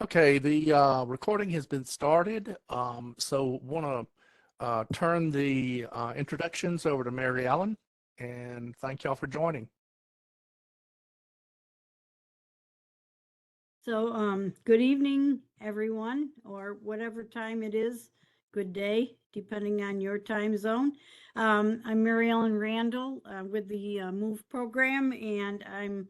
Okay, the recording has been started, so want to turn the introductions over to Mary Ellen, and thank y'all for joining. So, good evening, everyone, or whatever time it is. Good day, depending on your time zone. I'm Mary Ellen Randall with the MOVE program, and I'm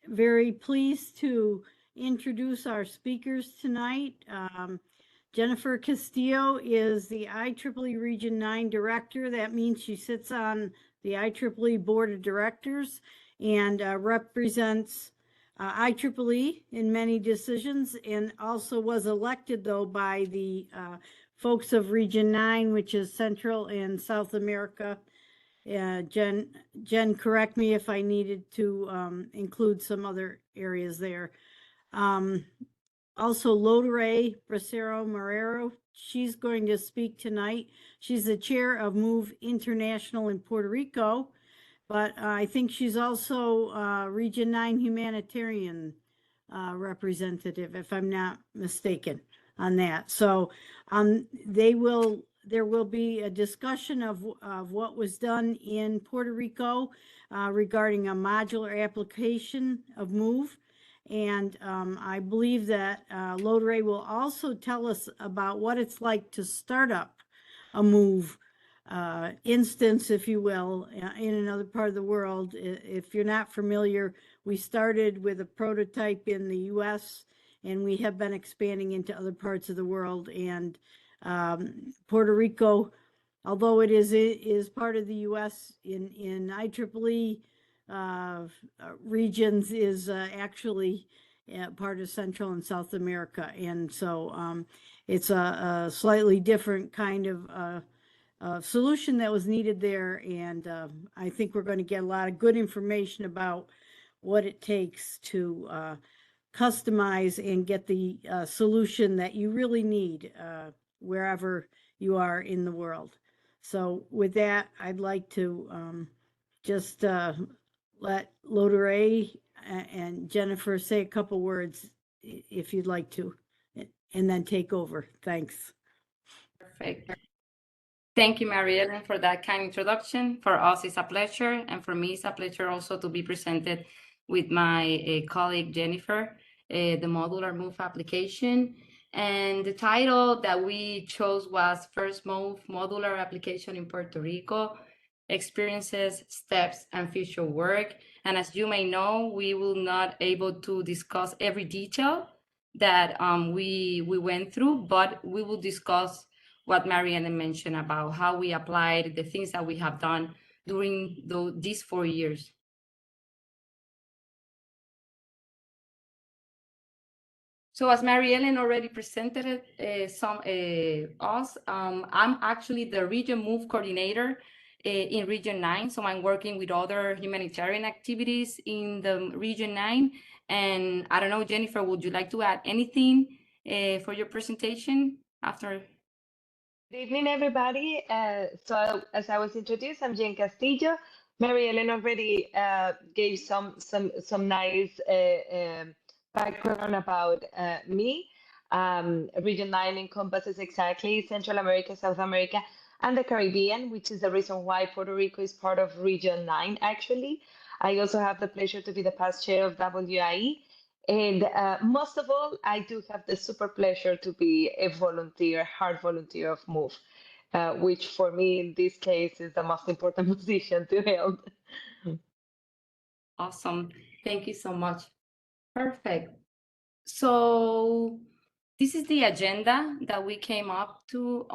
very pleased to introduce our speakers tonight. Jennifer Castillo is the IEEE Region 9 Director. That means she sits on the IEEE Board of Directors and represents IEEE in many decisions, and also was elected, though, by the folks of Region 9, which is Central and South America. Jen, correct me if I needed to include some other areas there. Also, Loderay Bracero, she's going to speak tonight. She's the chair of MOVE International in Puerto Rico, but I think she's also Region 9 humanitarian representative, if I'm not mistaken on that. So there will be a discussion of what was done in Puerto Rico regarding a modular application of MOVE. And I believe that Loderay will also tell us about what it's like to start up a MOVE instance, if you will, in another part of the world. If you're not familiar, we started with a prototype in the US, and we have been expanding into other parts of the world. And Puerto Rico, although it is part of the US in IEEE regions, is actually part of Central and South America. And so it's a slightly different kind of solution that was needed there. And I think we're going to get a lot of good information about what it takes to customize and get the solution that you really need wherever you are in the world. So with that, I'd like to just let Loderay and Jennifer say a couple words if you'd like to, and then take over. Thanks. Perfect. Thank you, Mary Ellen, for that kind introduction. For us, it's a pleasure, and for me, it's a pleasure also to be presented with my colleague, Jennifer, the Modular MOVE application. And the title that we chose was First MOVE Modular Application in Puerto Rico, Experiences, Steps, and Future Work. And as you may know, we will not able to discuss every detail that we went through, but we will discuss what Mary Ellen mentioned about how we applied the things that we have done during these 4 years. So as Mary Ellen already presented I'm actually the Region MOVE coordinator in Region 9. So I'm working with other humanitarian activities in the Region 9. And I don't know, Jennifer, would you like to add anything for your presentation after? Good evening, everybody. So as I was introduced, I'm Jen Castillo. Mary Ellen already gave some nice background about me. Region 9 encompasses exactly Central America, South America, and the Caribbean, which is the reason why Puerto Rico is part of Region 9, actually. I also have the pleasure to be the past chair of WIE. And most of all, I do have the super pleasure to be a volunteer, hard volunteer of MOVE, which for me in this case is the most important position to hold. Awesome. Thank you so much. Perfect. So this is the agenda that we came up to.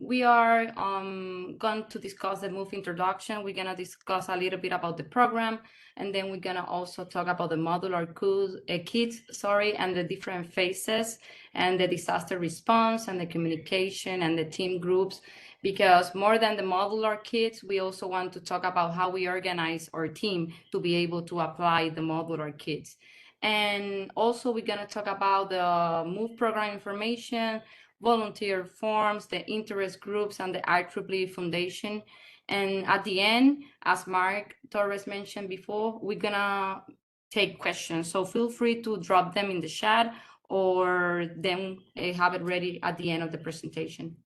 We are going to discuss the MOVE introduction. We're going to discuss a little bit about the program, and then we're going to also talk about the modular kits, and the different phases, and the disaster response, and the communication, and the team groups. Because more than the modular kits, we also want to talk about how we organize our team to be able to apply the modular kits. And also we're going to talk about the MOVE program information, volunteer forms, the interest groups, and the IEEE Foundation. And at the end, as Mark Torres mentioned before, we're going to take questions. So feel free to drop them in the chat or then have it ready at the end of the presentation.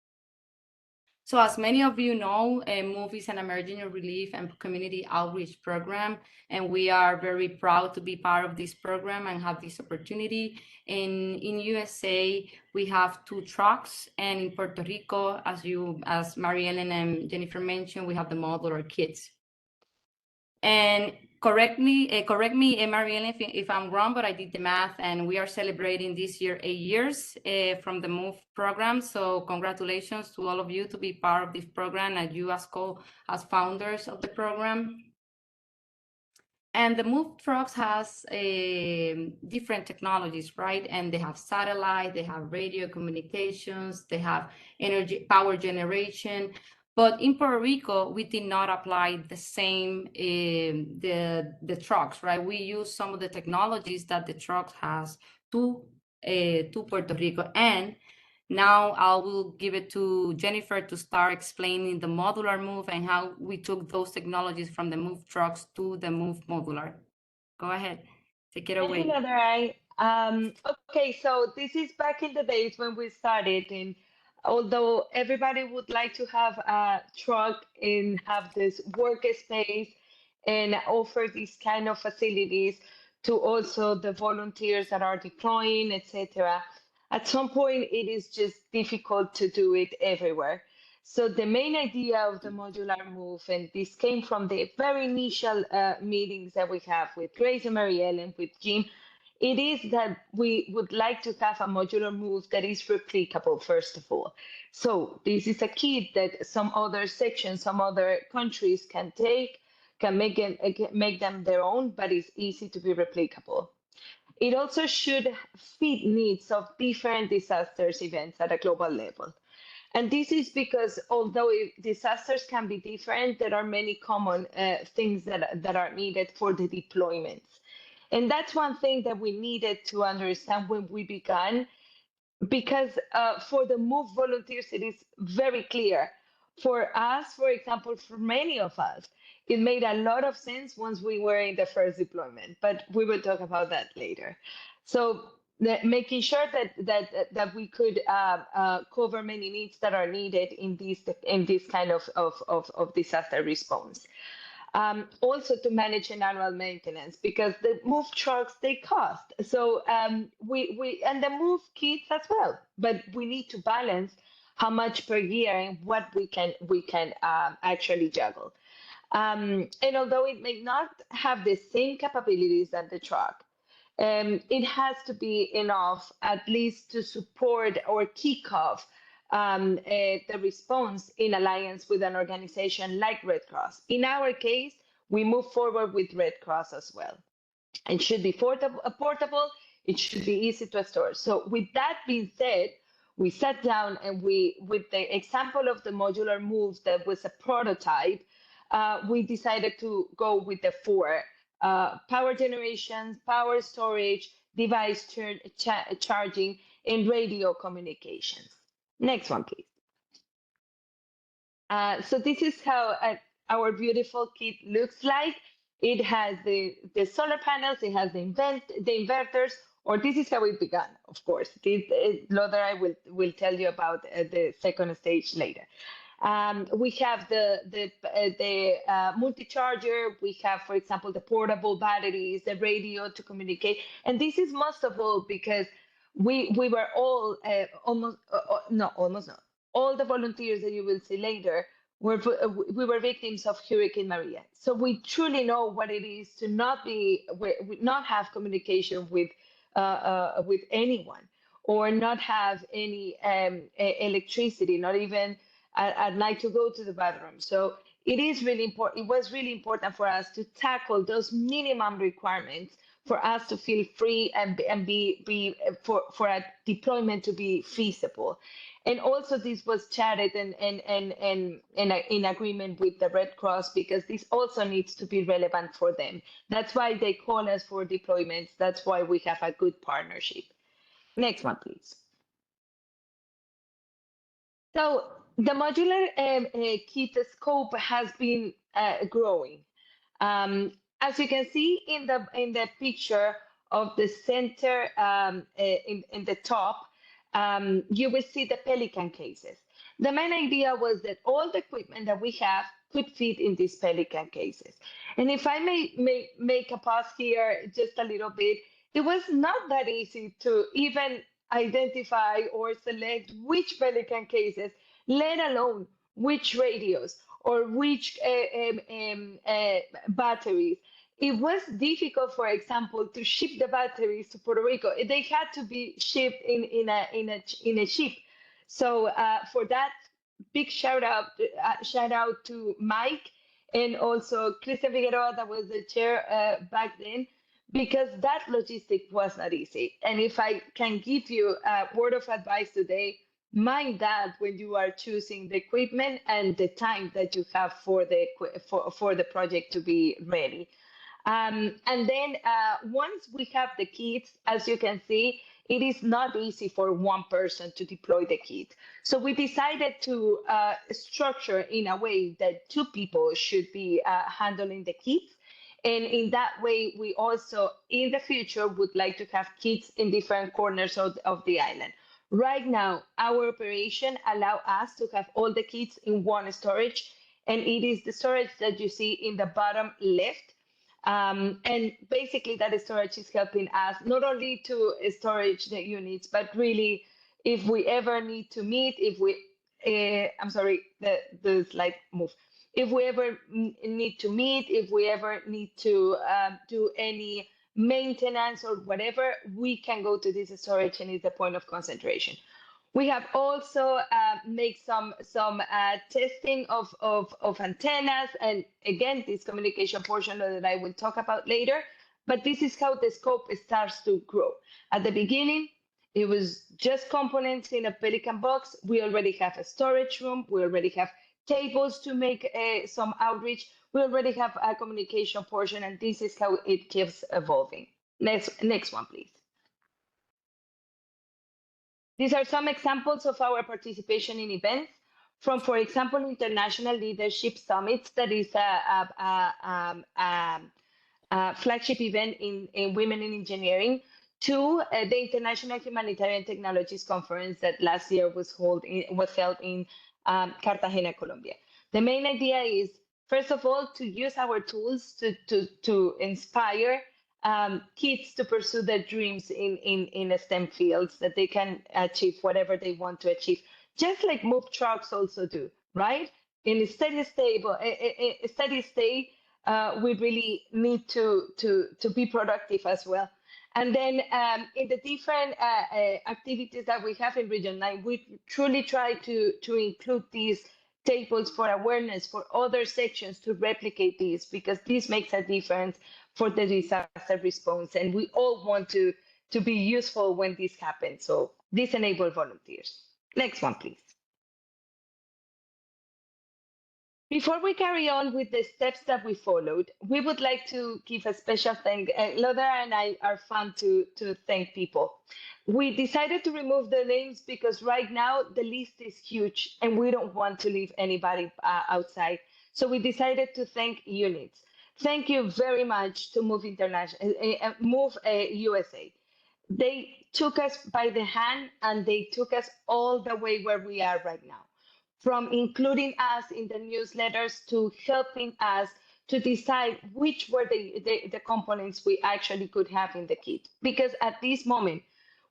So as many of you know, MOVE is an emergency relief and community outreach program, and we are very proud to be part of this program and have this opportunity. In USA, we have 2 trucks, and in Puerto Rico, as Mary Ellen and Jennifer mentioned, we have the Modular Kits. And correct me, Mary Ellen, if I'm wrong, but I did the math, and we are celebrating this year 8 years from the MOVE program. So congratulations to all of you to be part of this program, and you as founders of the program. And the MOVE trucks has different technologies, right? And they have satellite, they have radio communications, they have energy power generation. But in Puerto Rico, we did not apply the same, the trucks, right? We use some of the technologies that the trucks has to Puerto Rico. And now I will give it to Jennifer to start explaining the modular MOVE and how we took those technologies from the MOVE trucks to the MOVE modular. Go ahead, take it away. Thank you, Loderay. Okay, so this is back in the days when we started, and although everybody would like to have a truck and have this workspace and offer these kind of facilities to also the volunteers that are deploying, etc. At some point, it is just difficult to do it everywhere. So the main idea of the modular MOVE, and this came from the very initial meetings that we have with Grace and Mary Ellen, with Jim, it is that we would like to have a modular MOVE that is replicable, first of all. So this is a kit that some other sections, some other countries can take, can make them their own, but it's easy to be replicable. It also should fit needs of different disasters events at a global level. And this is because although disasters can be different, there are many common things that are needed for the deployments. And that's one thing that we needed to understand when we began, because for the MOVE volunteers, it is very clear. For us, for example, for many of us, it made a lot of sense once we were in the first deployment, but we will talk about that later. So making sure that we could cover many needs that are needed in this kind of disaster response. Also to manage an annual maintenance, because the MOVE trucks, they cost. So we and the MOVE kits as well, but we need to balance how much per year and what we can actually juggle. And although it may not have the same capabilities as the truck, it has to be enough at least to support or kick off the response in alliance with an organization like Red Cross. In our case, we move forward with Red Cross as well. It should be portable, it should be easy to store. So with that being said, we sat down and with the example of the modular MOVE that was a prototype, we decided to go with the 4: power generation, power storage, device charging, and radio communications. Next one, please. So this is how our beautiful kit looks like. It has the solar panels, it has the inverters, or this is how it began, of course. Loderay will tell you about the second stage later. We have the multi-charger. We have, for example, the portable batteries, the radio to communicate. And this is most of all because we were all all the volunteers that you will see later we were victims of Hurricane Maria. So we truly know what it is to not have communication with anyone, or not have any electricity, not even at night to go to the bathroom. So it is really important. It was really important for us to tackle those minimum requirements for us to feel free and be for a deployment to be feasible. And also this was chatted and in agreement with the Red Cross, because this also needs to be relevant for them. That's why they call us for deployments. That's why we have a good partnership. Next one, please. So the modular kit scope has been growing. As you can see in the picture of the center in the top, you will see the Pelican cases. The main idea was that all the equipment that we have could fit in these Pelican cases. And if I may make a pause here just a little bit, it was not that easy to even identify or select which Pelican cases, let alone which radios or which batteries. It was difficult, for example, to ship the batteries to Puerto Rico. They had to be shipped in a ship. So for that, big shout out to Mike and also Christian Figueroa, that was the chair back then, because that logistic was not easy. And if I can give you a word of advice today, mind that when you are choosing the equipment and the time that you have for the project to be ready. And then once we have the kits, as you can see, it is not easy for one person to deploy the kit. So we decided to structure in a way that two people should be handling the kits. And in that way, we also, in the future, would like to have kits in different corners of the island. Right now, our operation allows us to have all the kits in one storage, and it is the storage that you see in the bottom left. And basically that storage is helping us not only to storage the units, but really if we ever need to meet, if we, I'm sorry, the slide move. If we ever need to meet, if we ever need to do any maintenance or whatever, we can go to this storage and it's a point of concentration. We have also made some testing of antennas, and again, this communication portion that I will talk about later, but this is how the scope starts to grow. At the beginning, it was just components in a Pelican box. We already have a storage room. We already have tables to make some outreach. We already have a communication portion, and this is how it keeps evolving. Next one, please. These are some examples of our participation in events from, for example, International Leadership Summits, that is a flagship event in Women in Engineering, to the International Humanitarian Technologies Conference that last year was held in Cartagena, Colombia. The main idea is, first of all, to use our tools to inspire kids to pursue their dreams in STEM fields, that they can achieve whatever they want to achieve, just like MOVE trucks also do, right? In a steady state, we really need to be productive as well. And then in the different activities that we have in Region 9, we truly try to include these tables for awareness for other sections to replicate these, because this makes a difference for the disaster response, and we all want to be useful when this happens. So this enables volunteers. Next one, please. Before we carry on with the steps that we followed, we would like to give a special thank. Loderay and I are fun to thank people. We decided to remove the names because right now the list is huge and we don't want to leave anybody outside. So we decided to thank units. Thank you very much to MOVE International, MOVE USA. They took us by the hand and they took us all the way where we are right now. From including us in the newsletters to helping us to decide which were the components we actually could have in the kit. Because at this moment,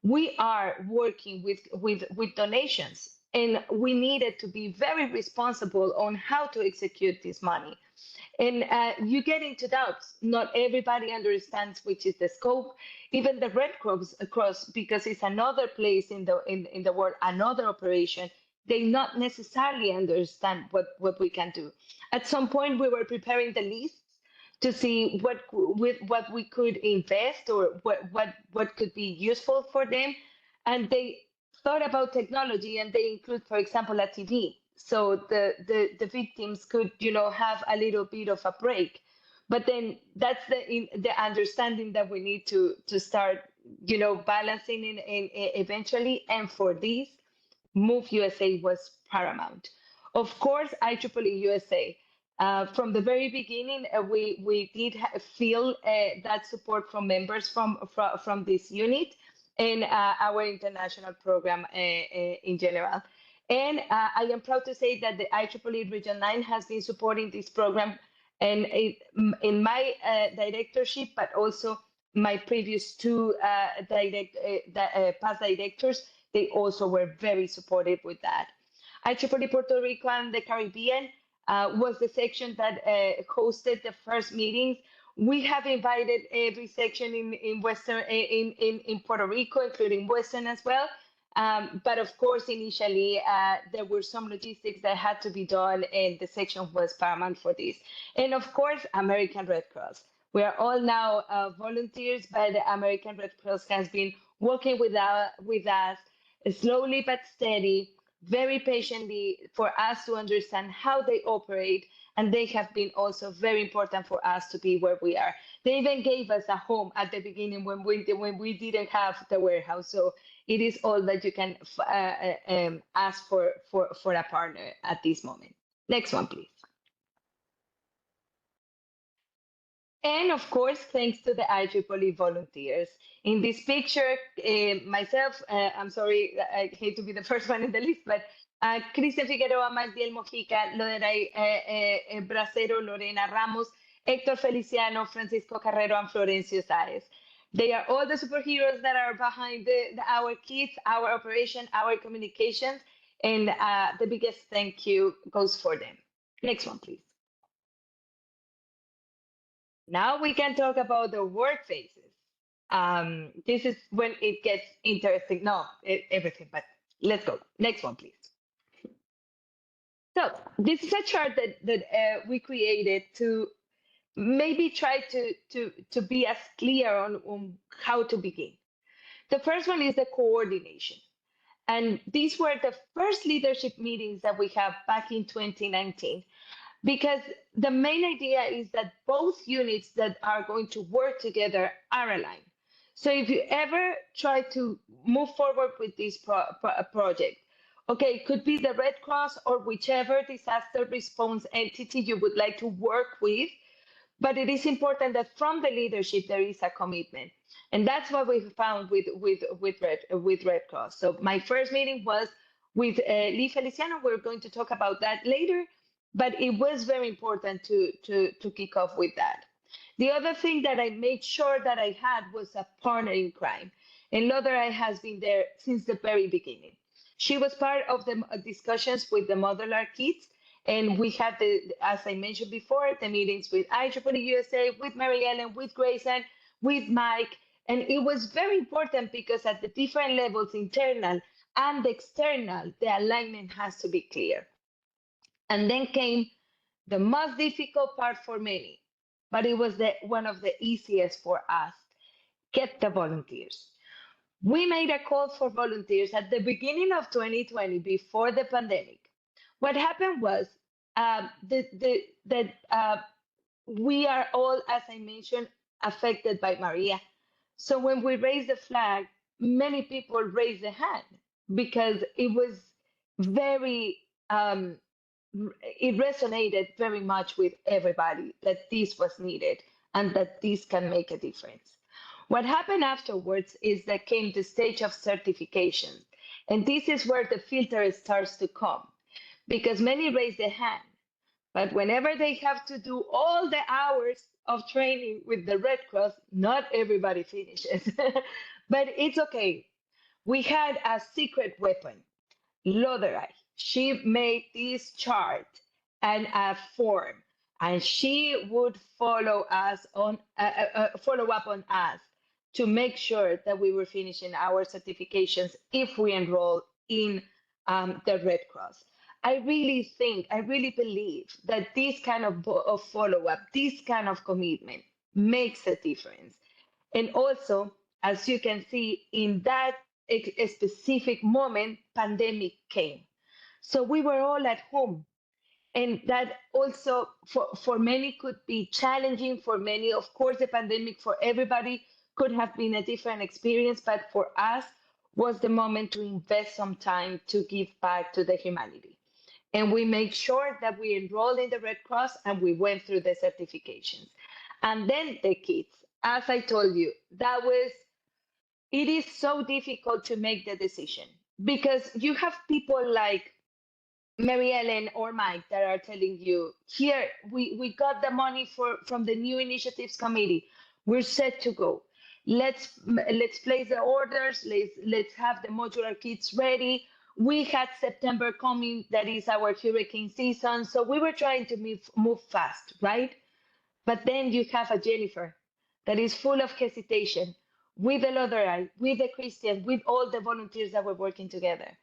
we are working with donations, and we needed to be very responsible on how to execute this money. And you get into doubts. Not everybody understands which is the scope. Even the Red Cross, because it's another place in the world, another operation, they not necessarily understand what we can do. At some point, we were preparing the lists to see what we could invest or what could be useful for them. And they thought about technology, and they include, for example, a TV. So the victims could, have a little bit of a break. But then that's the understanding that we need to start, balancing in eventually. And for this, MOVE USA was paramount. Of course, IEEE USA. From the very beginning, we did feel that support from members from this unit and our international program in general. And I am proud to say that the IEEE Region 9 has been supporting this program and in my directorship, but also my previous two past directors, they also were very supportive with that. IEEE Puerto Rico and the Caribbean was the section that hosted the first meetings. We have invited every section in Western in Puerto Rico, including Western as well. But of course, initially, there were some logistics that had to be done, and the section was paramount for this. And of course, American Red Cross. We are all now volunteers, but the American Red Cross has been working with us slowly but steady, very patiently for us to understand how they operate. And they have been also very important for us to be where we are. They even gave us a home at the beginning when we didn't have the warehouse. So it is all that you can ask for a partner at this moment. Next one, please. And of course, thanks to the IEEE volunteers. In this picture, myself, I'm sorry, I hate to be the first one in the list, but Cristian Figueroa, Magdiel Mojica, Loderay Bracero, Lorena Ramos, Héctor Feliciano, Francisco Carrero, and Florencio Saez. They are all the superheroes that are behind our kits, our operation, our communications, and the biggest thank you goes for them. Next one, please. Now we can talk about the work phases. This is when it gets interesting. No, everything, but let's go. Next one, please. So this is a chart that we created to maybe try to be as clear on how to begin. The first one is the coordination. And these were the first leadership meetings that we have back in 2019. Because the main idea is that both units that are going to work together are aligned. So if you ever try to move forward with this project, okay, it could be the Red Cross or whichever disaster response entity you would like to work with, but it is important that from the leadership there is a commitment. And that's what we found with Red Cross. So my first meeting was with Lee Feliciano. We're going to talk about that later. But it was very important to kick off with that. The other thing that I made sure that I had was a partner in crime. And Loderay has been there since the very beginning. She was part of the discussions with the Modular Kits. And we had, as I mentioned before, the meetings with IEEE USA, with Mary Ellen, with Grayson, with Mike. And it was very important because at the different levels, internal and external, the alignment has to be clear. And then came the most difficult part for many, but it was one of the easiest for us, get the volunteers. We made a call for volunteers at the beginning of 2020, before the pandemic. What happened was we are all, as I mentioned, affected by Maria. So when we raised the flag, many people raised their hand because it was very, it resonated very much with everybody that this was needed and that this can make a difference. What happened afterwards is that came the stage of certification. And this is where the filter starts to come because many raise their hand. But whenever they have to do all the hours of training with the Red Cross, not everybody finishes. But it's okay. We had a secret weapon, Loderay. She made this chart and a form, and she would follow us on follow up on us to make sure that we were finishing our certifications if we enroll in the Red Cross. I really believe that this kind of follow up, this kind of commitment makes a difference. And also, as you can see, in that a specific moment, pandemic came. So we were all at home. And that also for many could be challenging. For many, of course, the pandemic for everybody could have been a different experience. But for us was the moment to invest some time to give back to the humanity. And we make sure that we enrolled in the Red Cross and we went through the certifications. And then the kits, as I told you, it is so difficult to make the decision because you have people like Mary Ellen or Mike that are telling you, here, we got the money from the new initiatives committee. We're set to go. Let's place the orders. Let's have the modular kits ready. We had September coming, that is our hurricane season. So we were trying to move fast, right? But then you have a Jennifer that is full of hesitation with the Loderay, with the Christian, with all the volunteers that were working together.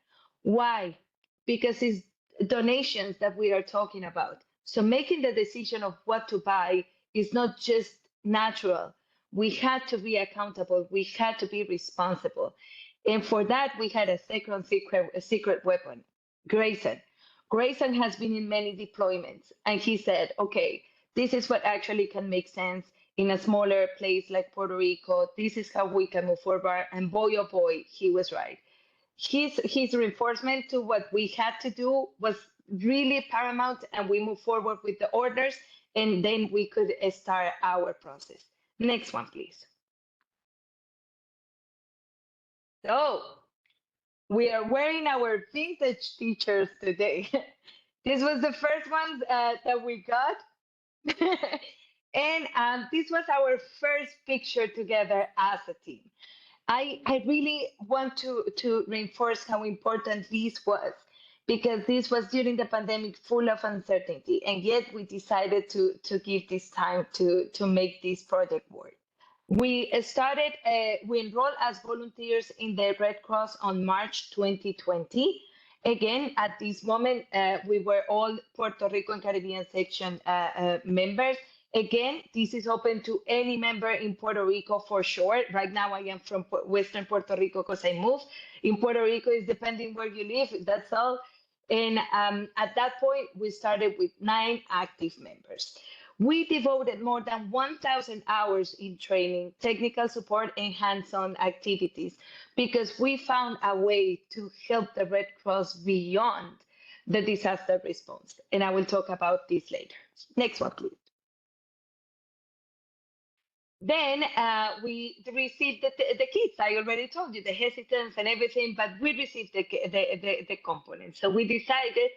Why? Because it's donations that we are talking about. So making the decision of what to buy is not just natural. We had to be accountable. We had to be responsible. And for that, we had a secret weapon, Grayson. Grayson has been in many deployments, and he said, okay, this is what actually can make sense in a smaller place like Puerto Rico. This is how we can move forward. And boy, oh boy, he was right. His reinforcement to what we had to do was really paramount, and we moved forward with the orders, and then we could start our process. Next one, please. So we are wearing our vintage t-shirts today. This was the first one that we got. And this was our first picture together as a team. I really want to reinforce how important this was, because this was during the pandemic, full of uncertainty, and yet we decided to give this time to make this project work. We enrolled as volunteers in the Red Cross on March 2020. Again, at this moment, we were all Puerto Rico and Caribbean section members. Again, this is open to any member in Puerto Rico for sure. Right now, I am from Western Puerto Rico because I moved. In Puerto Rico, it's depending where you live, that's all. And at that point, we started with 9 active members. We devoted more than 1,000 hours in training, technical support, and hands-on activities because we found a way to help the Red Cross beyond the disaster response. And I will talk about this later. Next one, please. Then we received the kits. I already told you the hesitance and everything, but we received the components. So we decided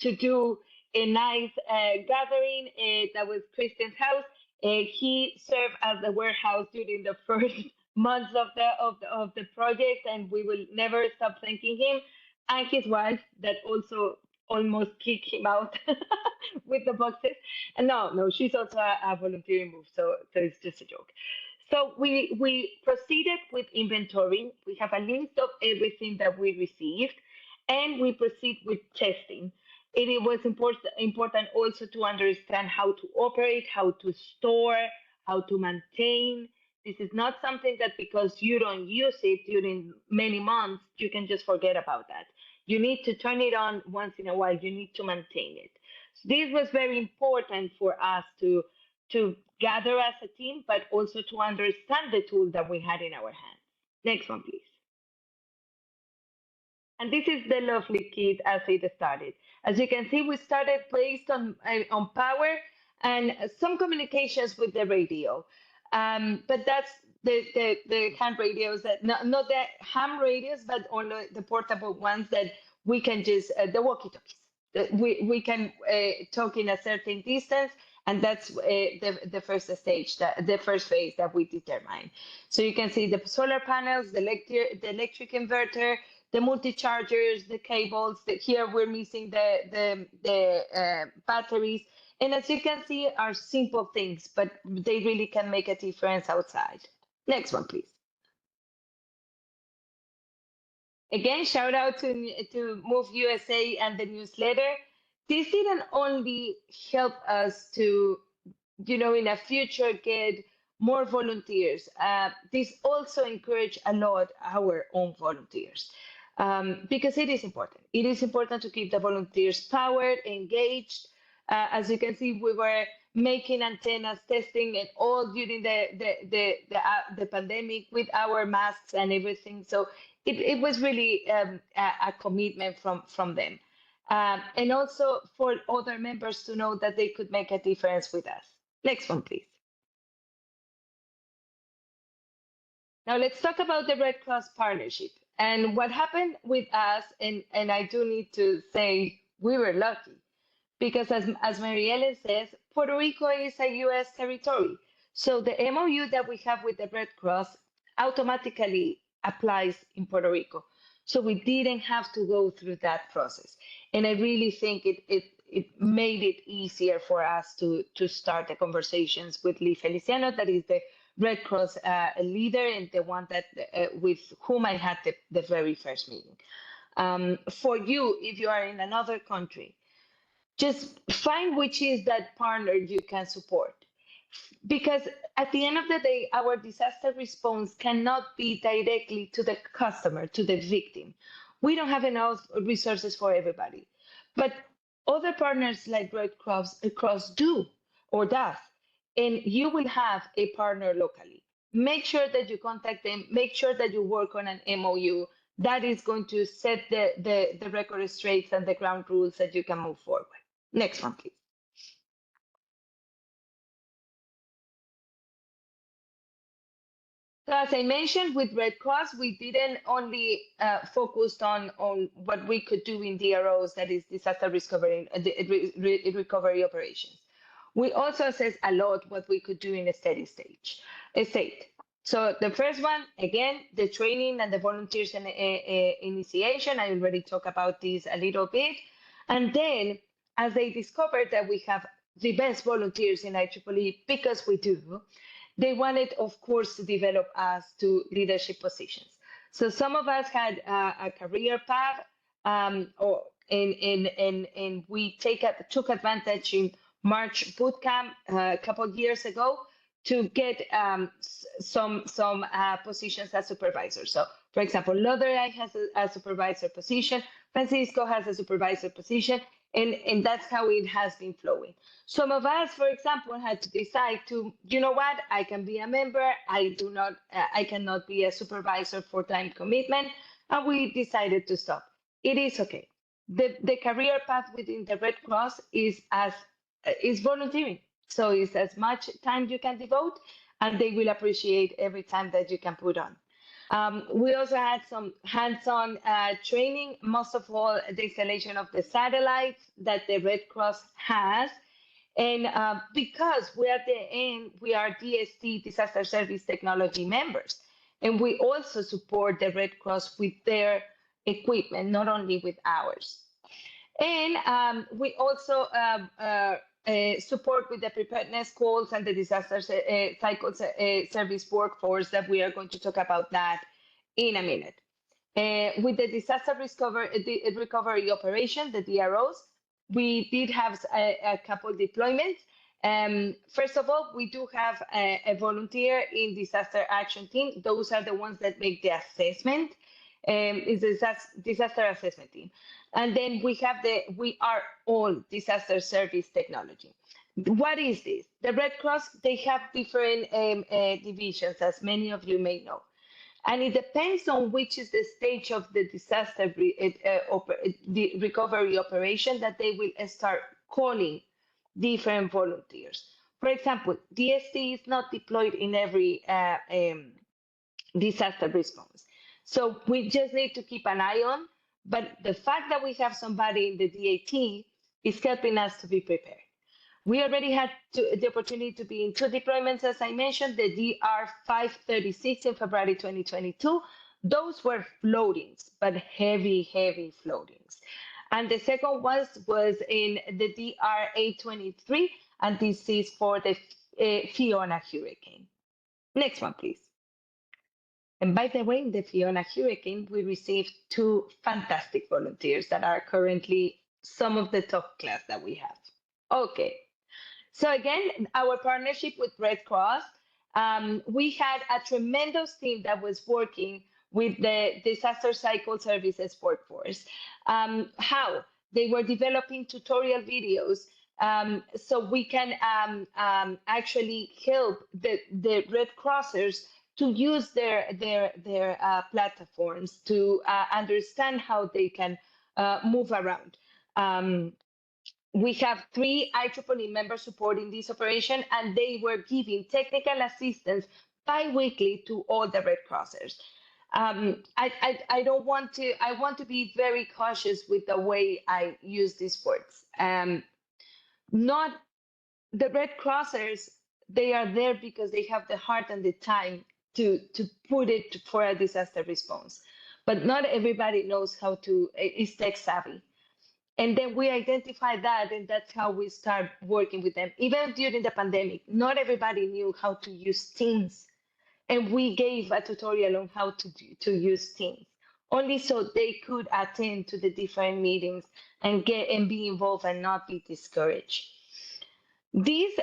to do a nice gathering. That was Christian's house. He served as the warehouse during the first months of the project, and we will never stop thanking him, and his wife that also almost kicked him out with the boxes. And no, she's also a volunteering move, so it's just a joke. So we proceeded with inventory. We have a list of everything that we received, and we proceed with testing. And it was important also to understand how to operate, how to store, how to maintain. This is not something that because you don't use it during many months, you can just forget about that. You need to turn it on once in a while. You need to maintain it. So this was very important for us to gather as a team, but also to understand the tool that we had in our hands. Next one, please. And this is the lovely kit as it started. As you can see, we started based on power and some communications with the radio. But that's the hand radios, that not the ham radios, but only the portable ones that we can just, the walkie-talkies. We can talk in a certain distance, and that's the first stage, the first phase that we determine. So you can see the solar panels, the electric inverter, the multi-chargers, the cables. Here we're missing the batteries. And as you can see, are simple things, but they really can make a difference outside. Next one, please. Again, shout out to Move USA and the newsletter. This didn't only help us to, in the future get more volunteers. This also encouraged a lot our own volunteers. Because it is important. It is important to keep the volunteers powered, engaged. As you can see, we were making antennas, testing, and all during the pandemic with our masks and everything. So it was really a commitment from them. and also for other members to know that they could make a difference with us. Next one, please. Now let's talk about the Red Cross partnership and what happened with us. And I do need to say we were lucky because as Mary Ellen says, Puerto Rico is a U.S. territory. So the MOU that we have with the Red Cross automatically applies in Puerto Rico. So we didn't have to go through that process. And I really think it made it easier for us to start the conversations with Lee Feliciano, that is the Red Cross leader and the one that with whom I had the very first meeting. For you, if you are in another country, just find which is that partner you can support. Because at the end of the day, our disaster response cannot be directly to the customer, to the victim. We don't have enough resources for everybody. But other partners like Red Cross do or does, and you will have a partner locally. Make sure that you contact them, make sure that you work on an MOU that is going to set the record straight and the ground rules that you can move forward. Next one, please. So as I mentioned, with Red Cross, we didn't only focus on what we could do in DROs, that is disaster recovery, recovery operations. We also assessed a lot what we could do in a steady state. So the first one, again, the training and the volunteers and initiation. I already talked about this a little bit. And then as they discovered that we have the best volunteers in IEEE, because we do, they wanted, of course, to develop us to leadership positions. So some of us had a career path, and we took advantage in March bootcamp a couple of years ago to get some positions as supervisors. So, for example, Loderay has a supervisor position, Francisco has a supervisor position, and that's how it has been flowing. Some of us, for example, had to decide to, you know what, I can be a member, I cannot be a supervisor for time commitment, and we decided to stop. It is okay. The career path within the Red Cross is volunteering. So it's as much time you can devote, and they will appreciate every time that you can put on. We also had some hands-on training, most of all the installation of the satellites that the Red Cross has. And because we are we are DST, Disaster Service Technology members, and we also support the Red Cross with their equipment, not only with ours. And we also support with the preparedness calls and the disaster cycle service workforce that we are going to talk about that in a minute. With the disaster recovery operation, the DROs, we did have a couple deployments. First of all, we do have a volunteer in disaster action team. Those are the ones that make the assessment. Is the disaster assessment team. And then we are all disaster service technology. What is this? The Red Cross, they have different divisions, as many of you may know. And it depends on which is the stage of the disaster the recovery operation that they will start calling different volunteers. For example, DST is not deployed in every disaster response. So we just need to keep an eye on, but the fact that we have somebody in the DAT is helping us to be prepared. We already had the opportunity to be in 2 deployments, as I mentioned, the DR 536 in February 2022. Those were floatings, but heavy floatings. And the second was in the DR 823, and this is for the Fiona hurricane. Next one, please. And by the way, in the Fiona hurricane, we received 2 fantastic volunteers that are currently some of the top class that we have. Okay. So again, our partnership with Red Cross, we had a tremendous team that was working with the disaster cycle services workforce. How? They were developing tutorial videos so we can actually help the Red Crossers to use their platforms to understand how they can move around. We have 3 IEEE members supporting this operation, and they were giving technical assistance bi-weekly to all the Red Crossers. I don't want to, I want to be very cautious with the way I use these words. Not the Red Crossers, they are there because they have the heart and the time to put it for a disaster response. But not everybody knows how to, is tech savvy. And then we identify that, and that's how we start working with them. Even during the pandemic, not everybody knew how to use Teams. And we gave a tutorial on how to use Teams, only so they could attend to the different meetings and be involved and not be discouraged. These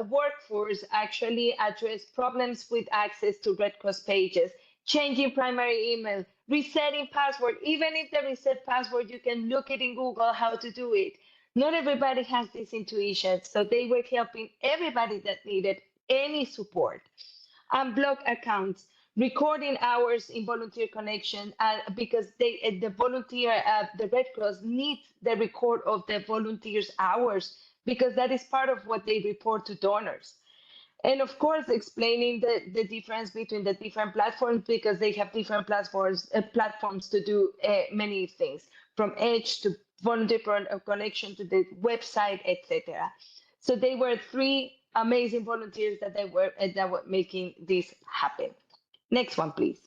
workforce actually address problems with access to Red Cross pages, changing primary email, resetting password. Even if the reset password, you can look it in Google how to do it. Not everybody has this intuition, so they were helping everybody that needed any support. Unblock accounts, recording hours in volunteer connection, because the volunteer, the Red Cross needs the record of the volunteers' hours, because that is part of what they report to donors. And of course, explaining the difference between the different platforms, because they have different platforms to do many things, from Edge to volunteer connection to the website, etc. So they were 3 amazing volunteers that were making this happen. Next one, please.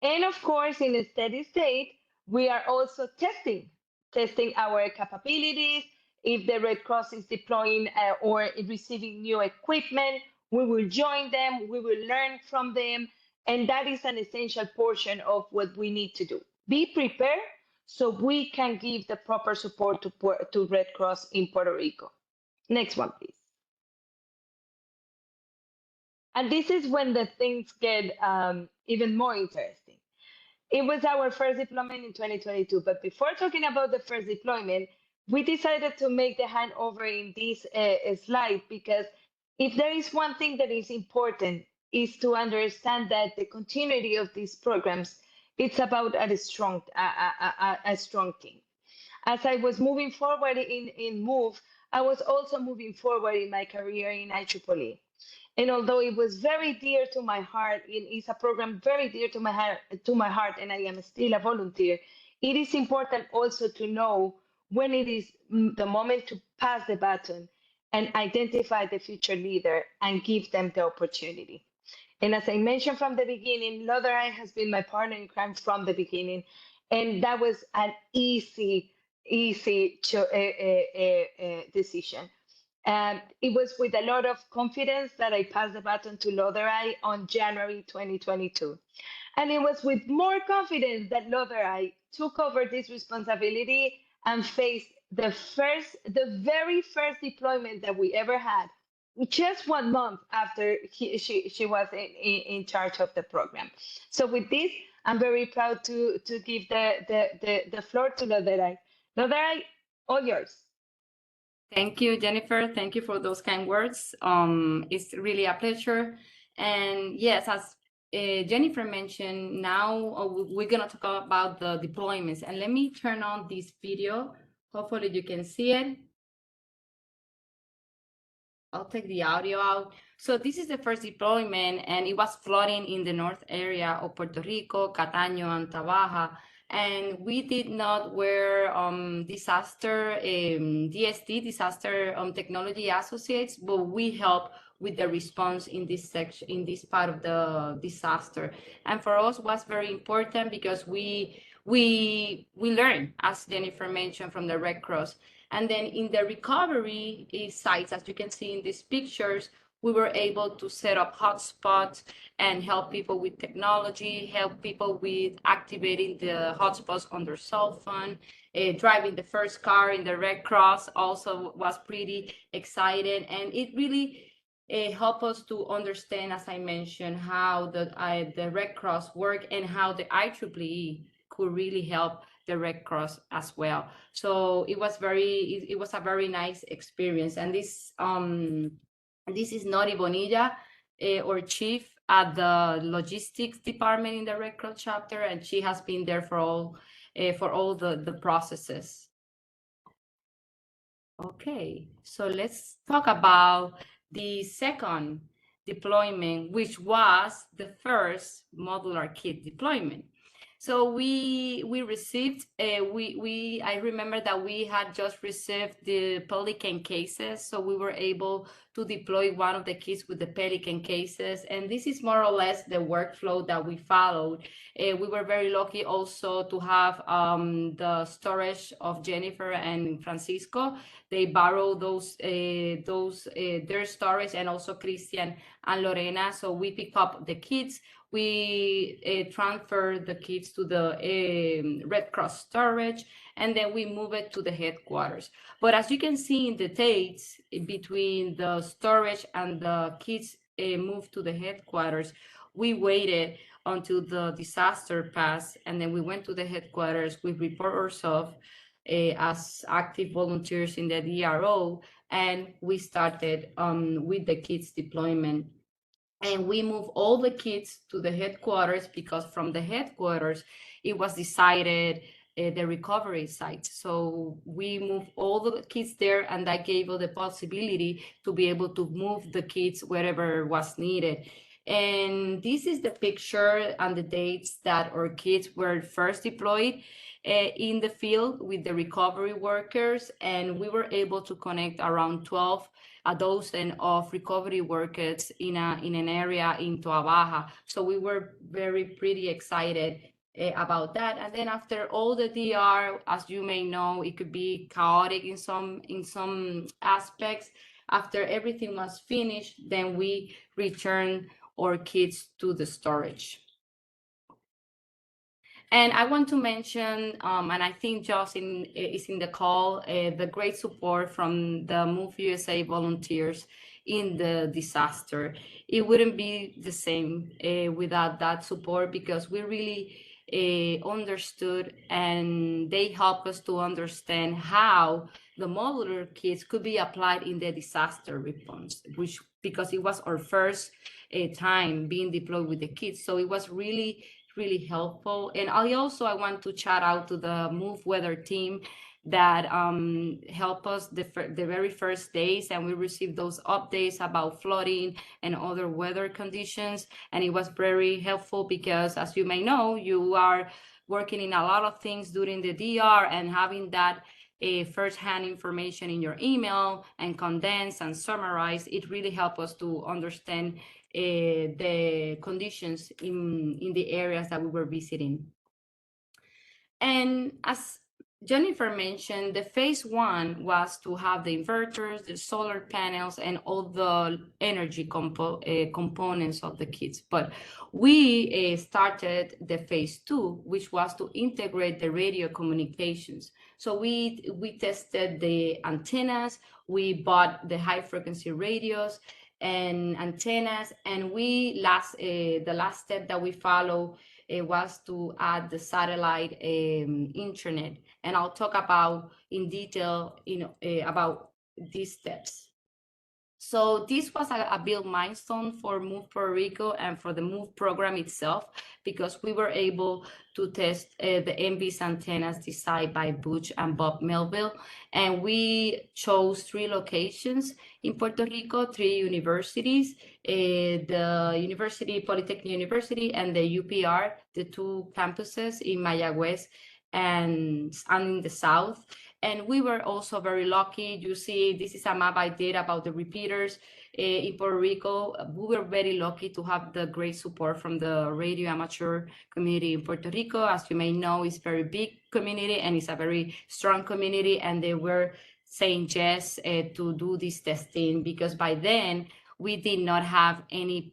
And of course, in a steady state, we are also testing our capabilities. If the Red Cross is deploying or receiving new equipment, we will join them, we will learn from them. And that is an essential portion of what we need to do. Be prepared so we can give the proper support to Red Cross in Puerto Rico. Next one, please. And this is when the things get even more interesting. It was our first deployment in 2022, but before talking about the first deployment, we decided to make the handover in this slide, because if there is one thing that is important, is to understand that the continuity of these programs, it's about a strong team. As I was moving forward in MOVE, I was also moving forward in my career in IEEE. And although it was very dear to my heart, it is a program very dear to my heart, and I am still a volunteer, it is important also to know when it is the moment to pass the baton and identify the future leader and give them the opportunity. And as I mentioned from the beginning, Loderay has been my partner in crime from the beginning, and that was an easy decision. And it was with a lot of confidence that I passed the baton to Loderay on January 2022. And it was with more confidence that Loderay took over this responsibility and faced the very first deployment that we ever had, just 1 month after she was in charge of the program. So with this, I'm very proud to give the floor to Loderay. Loderay, all yours. Thank you, Jennifer. Thank you for those kind words. It's really a pleasure. And yes, as Jennifer mentioned, now we're going to talk about the deployments. And let me turn on this video. Hopefully you can see it. I'll take the audio out. So this is the first deployment, and it was flooding in the north area of Puerto Rico, Cataño, and Tabaja. And we did not wear disaster DST, disaster technology associates, but we help with the response in this section, in this part of the disaster. And for us, was very important because we learn, as Jennifer mentioned, from the Red Cross. And then in the recovery sites, as you can see in these pictures, we were able to set up hotspots and help people with technology, help people with activating the hotspots on their cell phone. Driving the first car in the Red Cross also was pretty exciting. And it really helped us to understand, as I mentioned, how the Red Cross work and how the IEEE could really help the Red Cross as well. So it was a very nice experience. And this is Nori Bonilla, our chief at the logistics department in the Red Cross chapter, and she has been there for all the processes. Okay, so let's talk about the second deployment, which was the first modular kit deployment. So we received, I remember that we had just received the Pelican cases, so we were able to deploy one of the kits with the Pelican cases, and this is more or less the workflow that we followed. We were very lucky also to have the storage of Jennifer and Francisco. They borrowed their storage, and also Christian and Lorena. So we pick up the kits. We transfer the kits to the Red Cross storage, and then we move it to the headquarters. But as you can see in the dates between the storage and the kits moved to the headquarters, we waited until the disaster passed, and then we went to the headquarters. We report ourselves as active volunteers in the DRO, and we started with the kits deployment. And we moved all the kits to the headquarters, because from the headquarters, it was decided the recovery site. So we moved all the kits there, and that gave us the possibility to be able to move the kits wherever was needed. And this is the picture and the dates that our kits were first deployed in the field with the recovery workers, and we were able to connect around 12 a dozen of recovery workers in an area in Toa Baja. So we were pretty excited about that. And then after all the DR, as you may know, it could be chaotic in some aspects. After everything was finished, then we returned our kits to the storage. And I want to mention, and I think Jocelyn is in the call, the great support from the MOVE USA volunteers in the disaster. It wouldn't be the same without that support, because we really understood, and they helped us to understand how the modular kits could be applied in the disaster response, because it was our first time being deployed with the kits. So it was really helpful. And I want to shout out to the MOVE Weather team that helped us the very first days, and we received those updates about flooding and other weather conditions. And it was very helpful, because as you may know, you are working in a lot of things during the DR, and having that first-hand information in your email and condense and summarize, it really helped us to understand the conditions in the areas that we were visiting. And as Jennifer mentioned, the phase one was to have the inverters, the solar panels, and all the energy components of the kits. But we started the phase two, which was to integrate the radio communications. So we tested the antennas, we bought the high frequency radios and antennas, and the last step that we follow was to add the satellite internet, and I'll talk about in detail about these steps. So this was a big milestone for MOVE Puerto Rico and for the MOVE program itself, because we were able to test the MVS antennas designed by Butch and Bob Melville. And we chose 3 locations in Puerto Rico, 3 universities, the Polytechnic University and the UPR, the 2 campuses in Mayagüez and in the south. And we were also very lucky. You see, this is a map I did about the repeaters in Puerto Rico. We were very lucky to have the great support from the radio amateur community in Puerto Rico. As you may know, it's a very big community, and it's a very strong community. And they were saying yes to do this testing, because by then we did not have any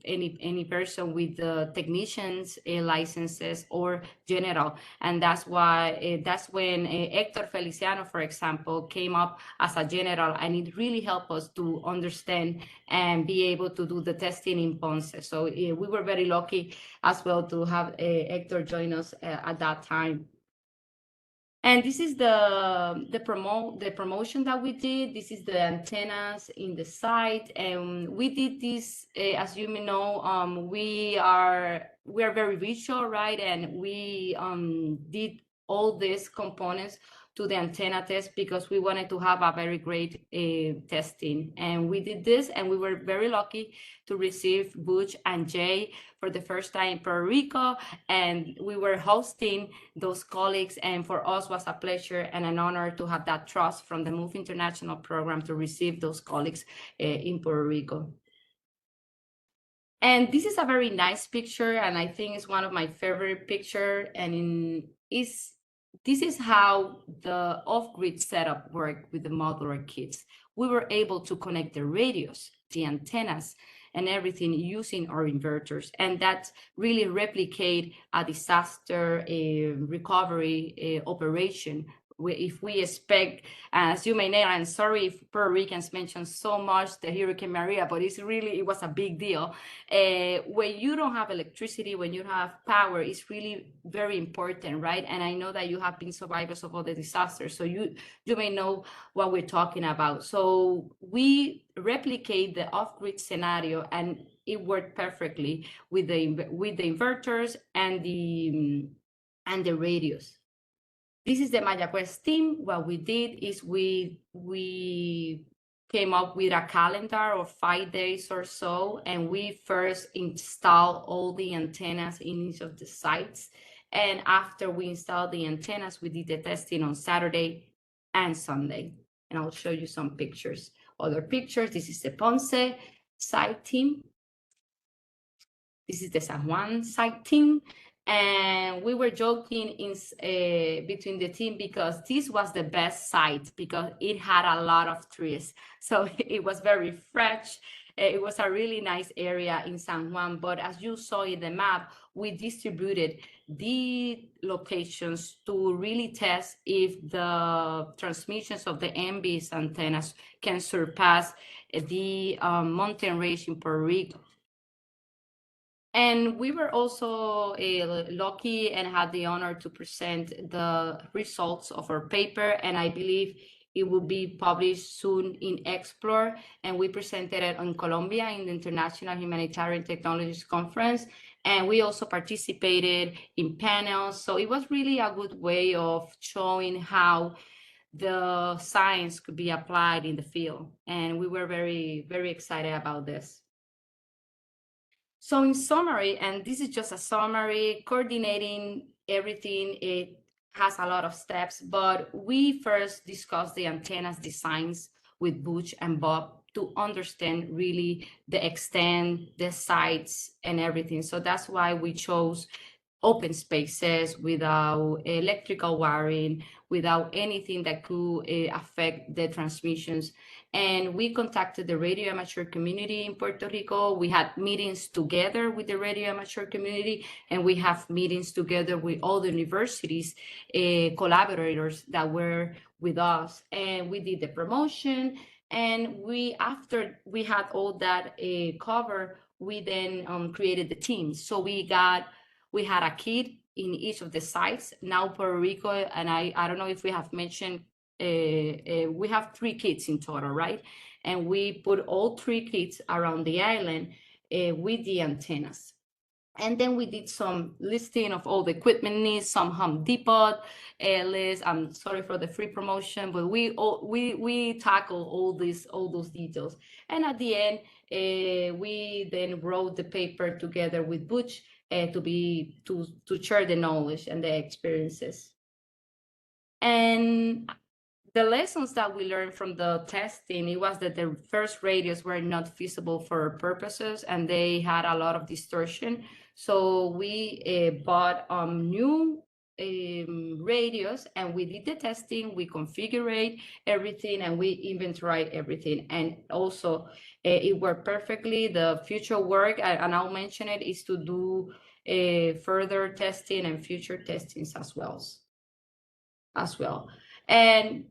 person with the technicians licenses or general. And that's why that's when Hector Feliciano, for example, came up as a general, and it really helped us to understand and be able to do the testing in Ponce. So we were very lucky as well to have Hector join us at that time. And this is the promotion that we did. This is the antennas in the site, and we did this, as you may know, we are very visual, right? And we did all these components to the antenna test because we wanted to have a very great testing. And we did this, and we were very lucky to receive Butch and Jay for the first time in Puerto Rico, and we were hosting those colleagues, and for us was a pleasure and an honor to have that trust from the MOVE International Program to receive those colleagues in Puerto Rico. And this is a very nice picture, and I think it's one of my favorite picture, and this is how the off-grid setup worked with the modular kits. We were able to connect the radios, the antennas, and everything using our inverters, and that really replicate a disaster recovery operation. If we expect, as you may know, I'm sorry if Puerto Ricans mentioned so much the Hurricane Maria, but it was a big deal. When you don't have electricity, when you don't have power, it's really very important, right? And I know that you have been survivors of all the disasters, so you may know what we're talking about. So we replicate the off-grid scenario, and it worked perfectly with the inverters and the radios. This is the MayaQuest team. What we did is we came up with a calendar of 5 days or so, and we first installed all the antennas in each of the sites. And after we installed the antennas, we did the testing on Saturday and Sunday. And I'll show you some pictures. Other pictures. This is the Ponce site team. This is the San Juan site team. And we were joking between the team because this was the best site because it had a lot of trees. So it was very fresh. It was a really nice area in San Juan. But as you saw in the map, we distributed the locations to really test if the transmissions of the MBS antennas can surpass the mountain range in Puerto Rico. And we were also lucky and had the honor to present the results of our paper, and I believe it will be published soon in Explore, and we presented it in Colombia in the International Humanitarian Technologies Conference, and we also participated in panels. So it was really a good way of showing how the science could be applied in the field, and we were very, very excited about this. So in summary, and this is just a summary, coordinating everything, it has a lot of steps, but we first discussed the antennas designs with Butch and Bob to understand really the extent, the sites, and everything. So that's why we chose open spaces without electrical wiring, without anything that could affect the transmissions. And we contacted the radio amateur community in Puerto Rico. We had meetings together with the radio amateur community, and we have meetings together with all the universities, collaborators that were with us. And we did the promotion. And after we had all that covered, we then created the teams. So we had a kit in each of the sites. Now Puerto Rico, and I don't know if we have mentioned, we have 3 kits in total, right? And we put all 3 kits around the island with the antennas. And then we did some listing of all the equipment needs, some Home Depot list. I'm sorry for the free promotion, but we tackle all those details. And at the end, we then wrote the paper together with Butch to share the knowledge and the experiences. And the lessons that we learned from the testing, it was that the first radios were not feasible for our purposes, and they had a lot of distortion. So we bought new radios, and we did the testing, we configured everything, and we inventoried everything. And also it worked perfectly. The future work, and I'll mention it, is to do further testing and future testings as well. And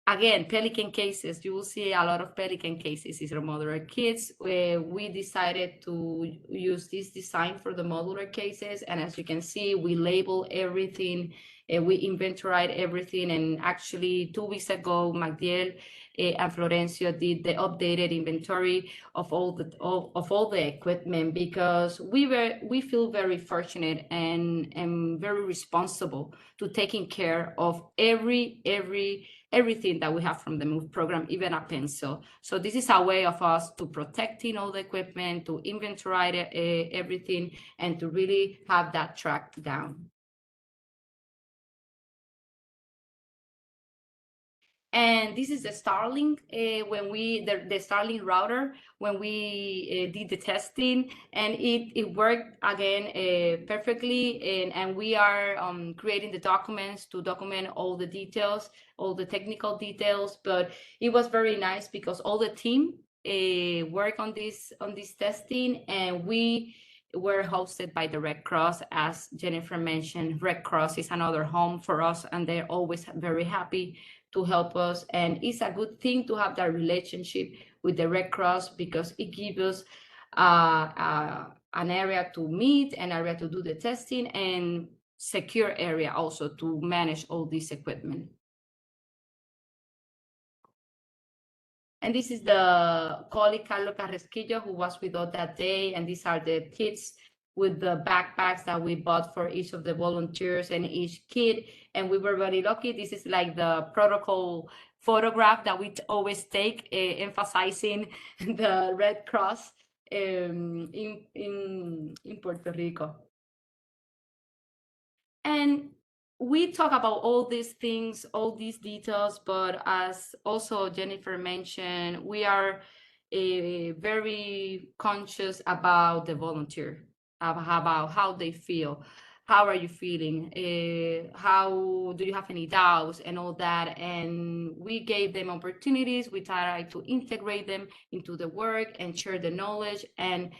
again, Pelican cases, you will see a lot of Pelican cases in our modular kits. We decided to use this design for the modular cases. And as you can see, we label everything, we inventoried everything. And actually 2 weeks ago, Magdiel and Florencio did the updated inventory of all the equipment, because we feel very fortunate and very responsible to taking care of everything that we have from the MOVE program, even a pencil. So this is a way of us to protecting all the equipment, to inventory everything, and to really have that tracked down. And this is the Starlink, the Starlink router, when we did the testing, and it worked again perfectly. And we are creating the documents to document all the details, all the technical details. But it was very nice because all the team work on this testing, and we were hosted by the Red Cross. As Jennifer mentioned, Red Cross is another home for us, and they're always very happy to help us. And it's a good thing to have that relationship with the Red Cross, because it gives us an area to meet, an area to do the testing, and secure area also to manage all this equipment. And this is the colleague Carlos Carrasquillo, who was with us that day. And these are the kits with the backpacks that we bought for each of the volunteers and each kid. And we were very lucky. This is like the protocol photograph that we always take, emphasizing the Red Cross in Puerto Rico. And we talk about all these things, all these details, but as also Jennifer mentioned, we are very conscious about the volunteer, about how they feel. How are you feeling? How do you have any doubts and all that? And we gave them opportunities. We tried to integrate them into the work and share the knowledge and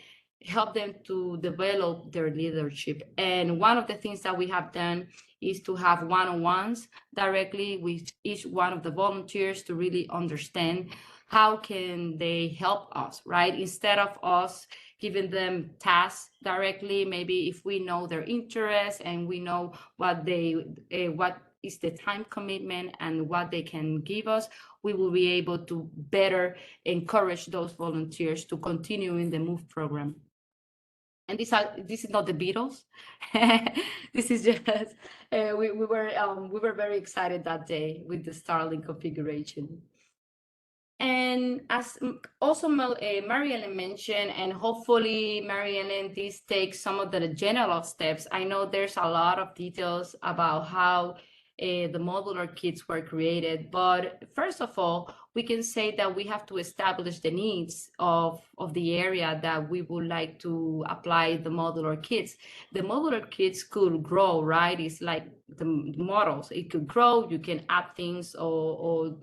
help them to develop their leadership. And one of the things that we have done is to have one-on-ones directly with each one of the volunteers to really understand how can they help us, right? Instead of us giving them tasks directly, maybe if we know their interests and we know what is the time commitment and what they can give us, we will be able to better encourage those volunteers to continue in the MOVE program. And this is not the Beatles. This is just we were very excited that day with the Starlink configuration. And as also Mary Ellen mentioned, and hopefully Mary Ellen, this takes some of the general steps. I know there's a lot of details about how the modular kits were created, but first of all, we can say that we have to establish the needs of the area that we would like to apply the modular kits. The modular kits could grow, right? It's like the models. It could grow, you can add things or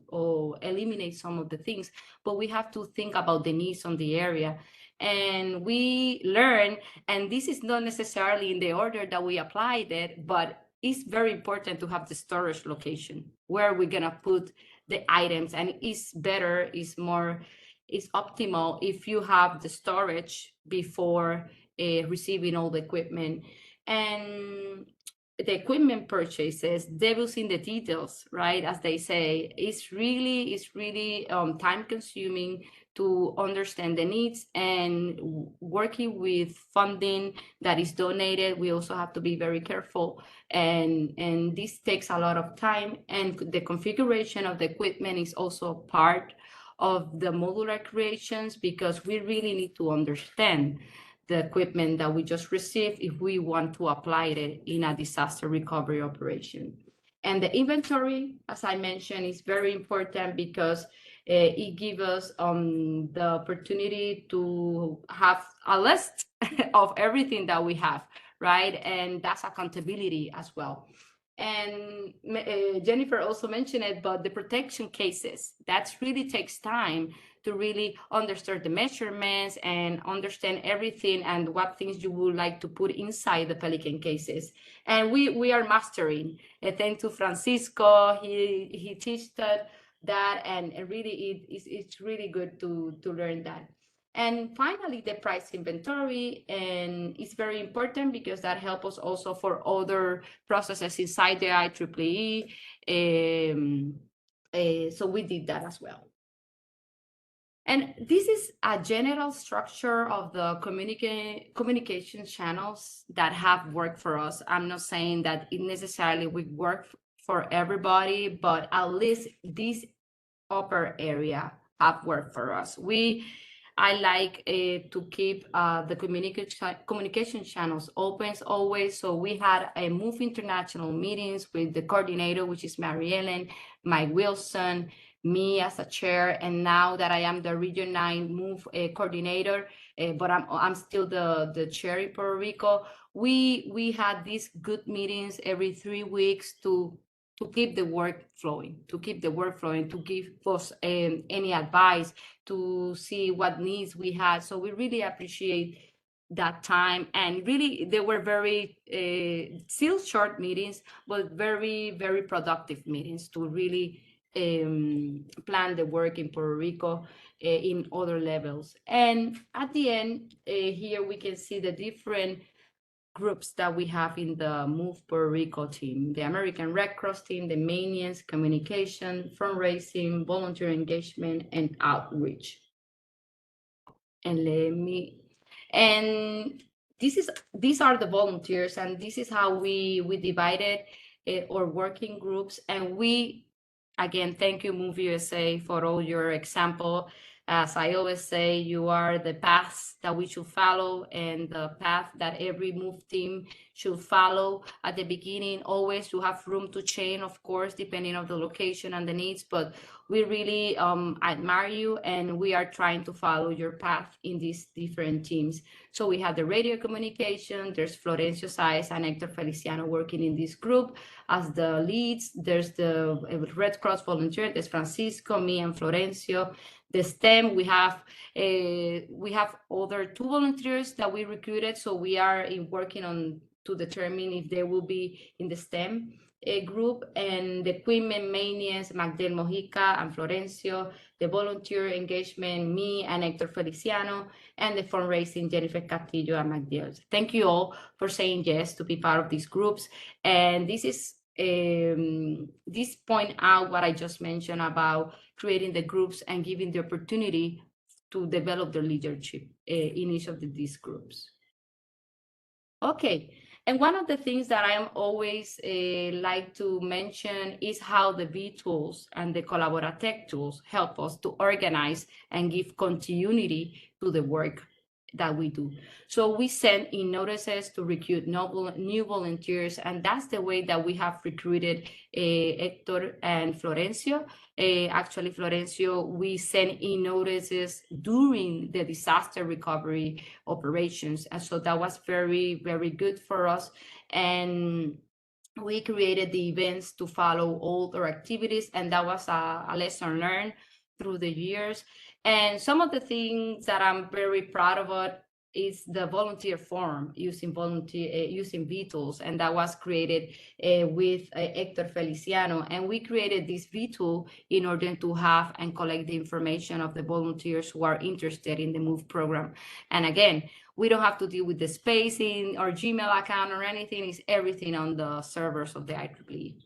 eliminate some of the things, but we have to think about the needs on the area. And we learn, and this is not necessarily in the order that we applied it, but it's very important to have the storage location where we're gonna put the items, and it's better, it's optimal if you have the storage before receiving all the equipment. And the equipment purchases, devil's in the details, right? As they say, it's really time consuming to understand the needs, and working with funding that is donated. We also have to be very careful, and this takes a lot of time. And the configuration of the equipment is also part of the modular creations, because we really need to understand the equipment that we just received if we want to apply it in a disaster recovery operation. And the inventory, as I mentioned, is very important because it gives us the opportunity to have a list of everything that we have, right? And that's accountability as well. And Jennifer also mentioned it, but the protection cases, that really takes time to really understand the measurements and understand everything and what things you would like to put inside the Pelican cases. And we are mastering. Thanks to Francisco, he teaches that, and really it's really good to learn that. And finally, the price inventory, and it's very important because that helps us also for other processes inside the IEEE. So we did that as well. And this is a general structure of the communication channels that have worked for us. I'm not saying that it necessarily will work for everybody, but at least this upper area have worked for us. I like to keep the communication channels open always. So we had a MOVE International meetings with the coordinator, which is Mary Ellen, Mike Wilson, me as a chair, and now that I am the Region 9 MOVE coordinator, but I'm still the chair in Puerto Rico. We had these good meetings every 3 weeks to keep the work flowing, to give us any advice, to see what needs we had. So we really appreciate that time. And really, they were very, still short meetings, but very, very productive meetings to really plan the work in Puerto Rico in other levels. And at the end, here we can see the different groups that we have in the MOVE Puerto Rico team: the American Red Cross team, the maintenance, communication, fundraising, volunteer engagement, and outreach. And these are the volunteers, and this is how we divided our working groups. And again, thank you, MOVE USA, for all your example. As I always say, you are the path that we should follow, and the path that every MOVE team should follow. At the beginning, always you have room to change, of course, depending on the location and the needs, but we really admire you, and we are trying to follow your path in these different teams. So we have the radio communication, there's Florencio Saez and Hector Feliciano working in this group as the leads. There's the Red Cross volunteer, there's Francisco, me, and Florencio. The STEM, we have other 2 volunteers that we recruited, so we are working on to determine if they will be in the STEM group. And the equipment maintenance, Magdel Mojica and Florencio. The volunteer engagement, me and Hector Feliciano. And the fundraising, Jennifer Castillo and Magdel. Thank you all for saying yes to be part of these groups. And this point out what I just mentioned about creating the groups and giving the opportunity to develop their leadership in each of these groups. Okay, and one of the things that I am always like to mention is how the V tools and the Collaboratech tools help us to organize and give continuity to the work that we do. So we send in notices to recruit new volunteers, and that's the way that we have recruited Hector and Florencio. Actually, Florencio, we send in notices during the disaster recovery operations, and so that was very, very good for us. And we created the events to follow all their activities, and that was a lesson learned through the years. And some of the things that I'm very proud of it is the volunteer forum using V tools, and that was created with Hector Feliciano. And we created this V tool in order to have and collect the information of the volunteers who are interested in the MOVE program. And again, we don't have to deal with the spacing or Gmail account or anything. It's everything on the servers of the IEEE.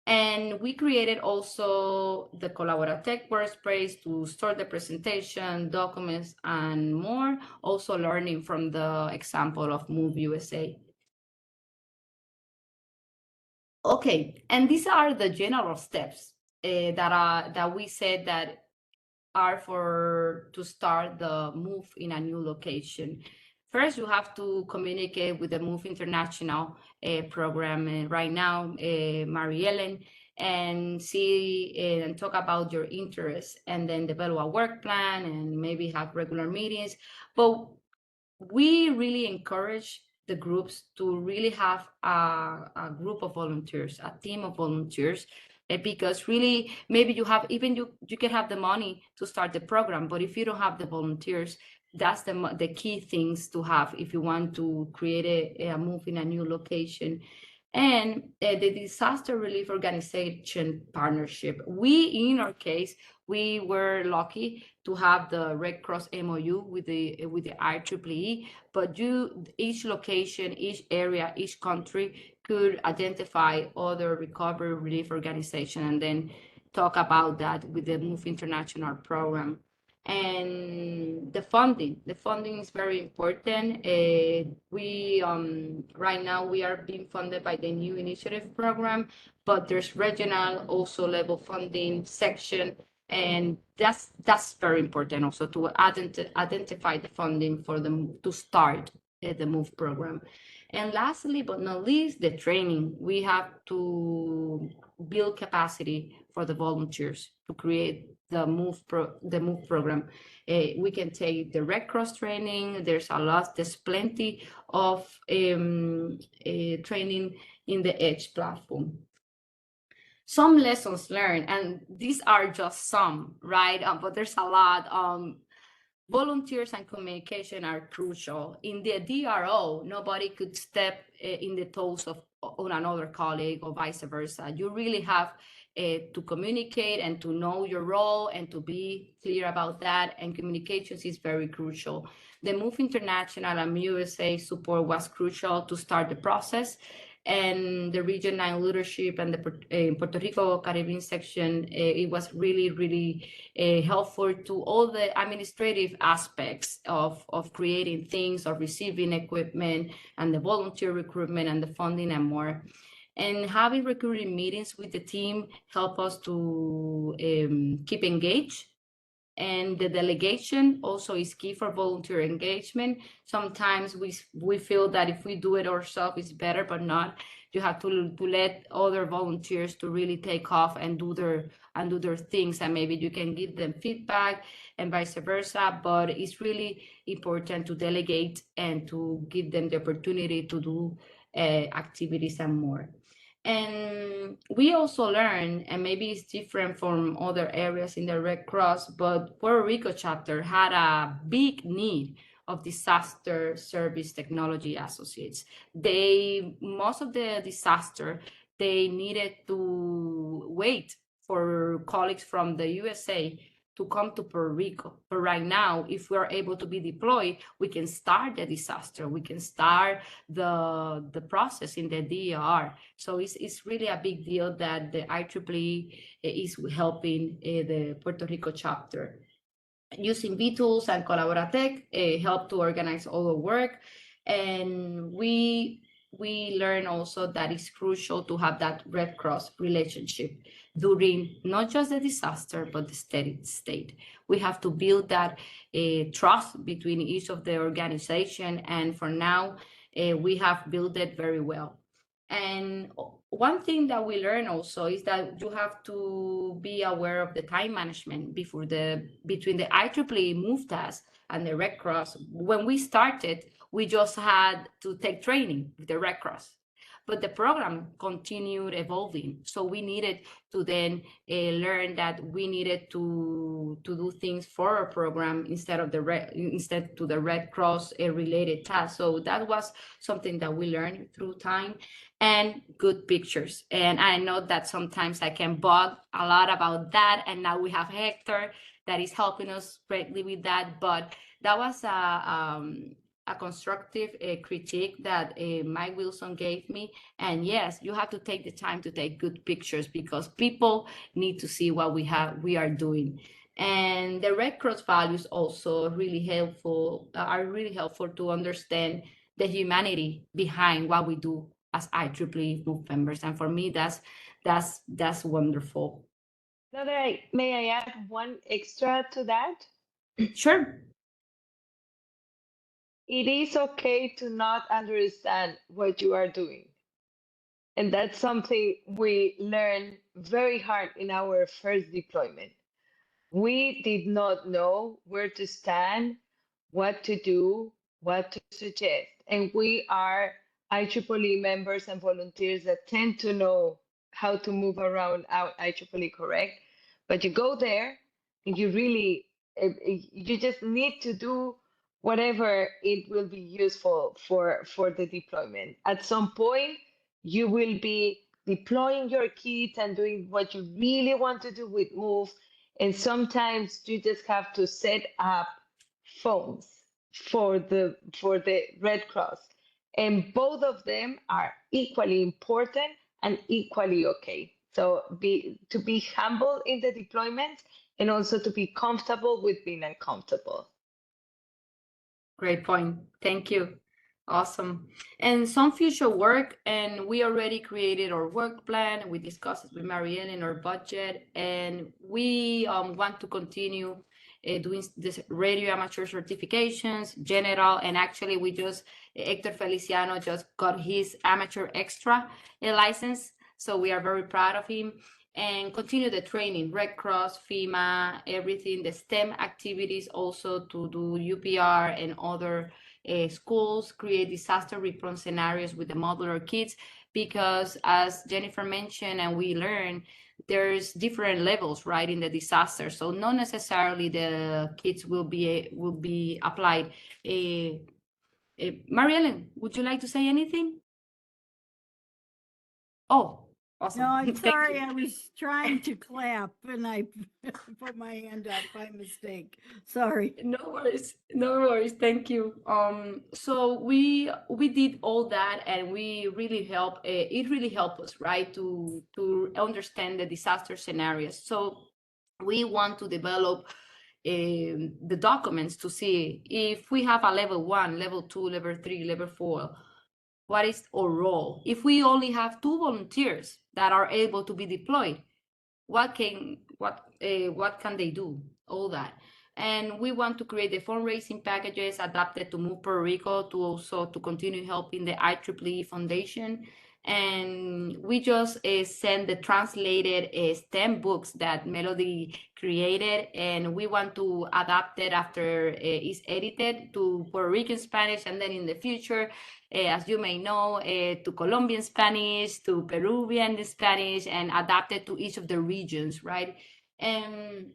And we created also the Collaboratech workspace to store the presentation, documents, and more, also learning from the example of MOVE USA. Okay, and these are the general steps that we said that are to start the MOVE in a new location. First, you have to communicate with the MOVE International Program right now, Mary Ellen, and see and talk about your interests, and then develop a work plan and maybe have regular meetings. But we really encourage the groups to really have a group of volunteers, a team of volunteers, because really maybe you can have the money to start the program, but if you don't have the volunteers, that's the key things to have if you want to create a MOVE in a new location. and the disaster relief organization partnership. We, in our case, we were lucky to have the Red Cross MOU with the IEEE, but each location, each area, each country could identify other recovery relief organization and then talk about that with the MOVE International Program. And the funding is very important. We right now we are being funded by the new initiative program, but there's regional also level funding section, and that's very important also to identify the funding for them to start the MOVE program. And lastly but not least, the training. We have to build capacity for the volunteers to create the MOVE program. We can take the Red Cross training. There's plenty of training in the Edge platform. Some lessons learned, and these are just some, right? But there's a lot. Volunteers and communication are crucial. In the DRO, nobody could step in the toes of on another colleague or vice versa. You really have to communicate and to know your role and to be clear about that. And communications is very crucial. The MOVE International and USA support was crucial to start the process. And the Region 9 leadership and the Puerto Rico Caribbean section, it was really, really helpful to all the administrative aspects of creating things, of receiving equipment, and the volunteer recruitment and the funding and more. And having recurring meetings with the team help us to keep engaged. And the delegation also is key for volunteer engagement. Sometimes we feel that if we do it ourselves, it's better, but not. You have to let other volunteers to really take off and do their things, and maybe you can give them feedback and vice versa. But it's really important to delegate and to give them the opportunity to do activities and more. And we also learned, and maybe it's different from other areas in the Red Cross, but Puerto Rico chapter had a big need of disaster service technology associates. Most of the disaster, they needed to wait for colleagues from the USA to come to Puerto Rico. But right now, if we are able to be deployed, we can start the disaster. We can start the process in the DER. So it's really a big deal that the IEEE is helping the Puerto Rico chapter. Using vTools and Collaboratec help to organize all the work. And we learn also that it's crucial to have that Red Cross relationship during not just the disaster, but the steady state. We have to build that trust between each of the organization. And for now, we have built it very well. And one thing that we learn also is that you have to be aware of the time management between the IEEE MOVE task and the Red Cross. When we started, we just had to take training with the Red Cross, but the program continued evolving. So we needed to then learn that we needed to do things for our program instead to the Red Cross related tasks. So that was something that we learned through time. And good pictures. And I know that sometimes I can bug a lot about that. And now we have Hector that is helping us greatly with that. But that was a constructive critique that Mike Wilson gave me. And yes, you have to take the time to take good pictures because people need to see what we are doing. And the Red Cross values also are really helpful to understand the humanity behind what we do as IEEE MOVE members. And for me, that's wonderful. Loderay, may I add one extra to that? Sure. It is okay to not understand what you are doing. And that's something we learned very hard in our first deployment. We did not know where to stand, what to do, what to suggest. And we are IEEE members and volunteers that tend to know how to move around our IEEE, correct? But you go there and you really, you just need to do whatever it will be useful for the deployment. At some point, you will be deploying your kit and doing what you really want to do with MOVE. And sometimes you just have to set up phones for the Red Cross. And both of them are equally important and equally okay. So to be humble in the deployment and also to be comfortable with being uncomfortable. Great point. Thank you. Awesome. And some future work, and we already created our work plan. We discussed it with Marianne in our budget, and we want to continue doing this radio amateur certifications, general, and actually we just, Hector Feliciano just got his amateur extra license. So we are very proud of him. And continue the training, Red Cross, FEMA, everything, the STEM activities also to do UPR and other schools, create disaster response scenarios with the modular kits, because as Jennifer mentioned and we learned, there's different levels, right, in the disaster. So not necessarily the kits will be applied. Mary Ellen, would you like to say anything? Oh, awesome. No, I'm Thank sorry, you. I was trying to clap and I put my hand up by mistake. Sorry. No worries, no worries. Thank you. So we did all that, and we really help. It really helped us, right, to understand the disaster scenarios. So we want to develop the documents to see if we have a level 1, level 2, level 3, level 4. What is our role? If we only have 2 volunteers that are able to be deployed, what can they do? All that. And we want to create the fundraising packages adapted to MOVE Puerto Rico to also to continue helping the IEEE Foundation. And we just send the translated STEM books that Melody created, and we want to adapt it after it's edited to Puerto Rican Spanish, and then in the future, as you may know, to Colombian Spanish, to Peruvian Spanish, and adapted to each of the regions, right? And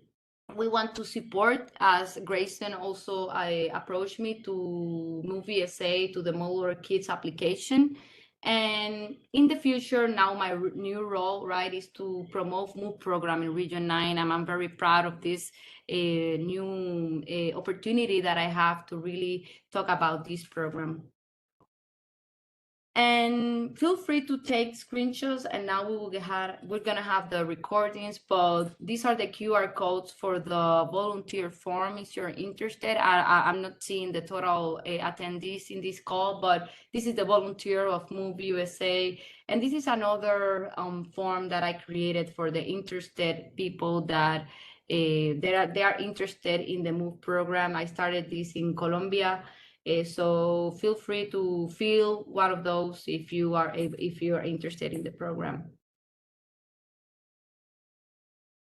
we want to support, as Grayson also approached me, to move ESA to the Modular Kits application. And in the future, now my new role, right, is to promote MOVE program in Region 9. And I'm very proud of this new opportunity that I have to really talk about this program. And feel free to take screenshots, and now we're gonna have the recordings, but these are the QR codes for the volunteer form if you're interested. I'm not seeing the total attendees in this call, but this is the volunteer of MOVE USA, and this is another form that I created for the interested people that they are interested in the MOVE program. I started this in Colombia. So feel free to fill one of those if you are interested in the program.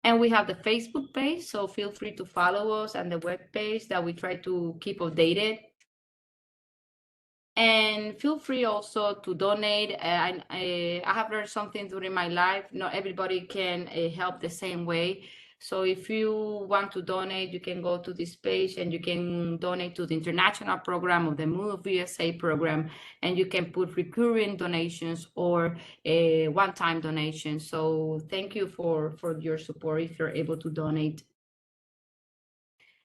And we have the Facebook page, so feel free to follow us, and the web page that we try to keep updated. And feel free also to donate. I have learned something during my life. Not everybody can help the same way. So if you want to donate, you can go to this page and you can donate to the international program of the MOVE USA program, and you can put recurring donations or a one-time donation. So thank you for your support if you're able to donate.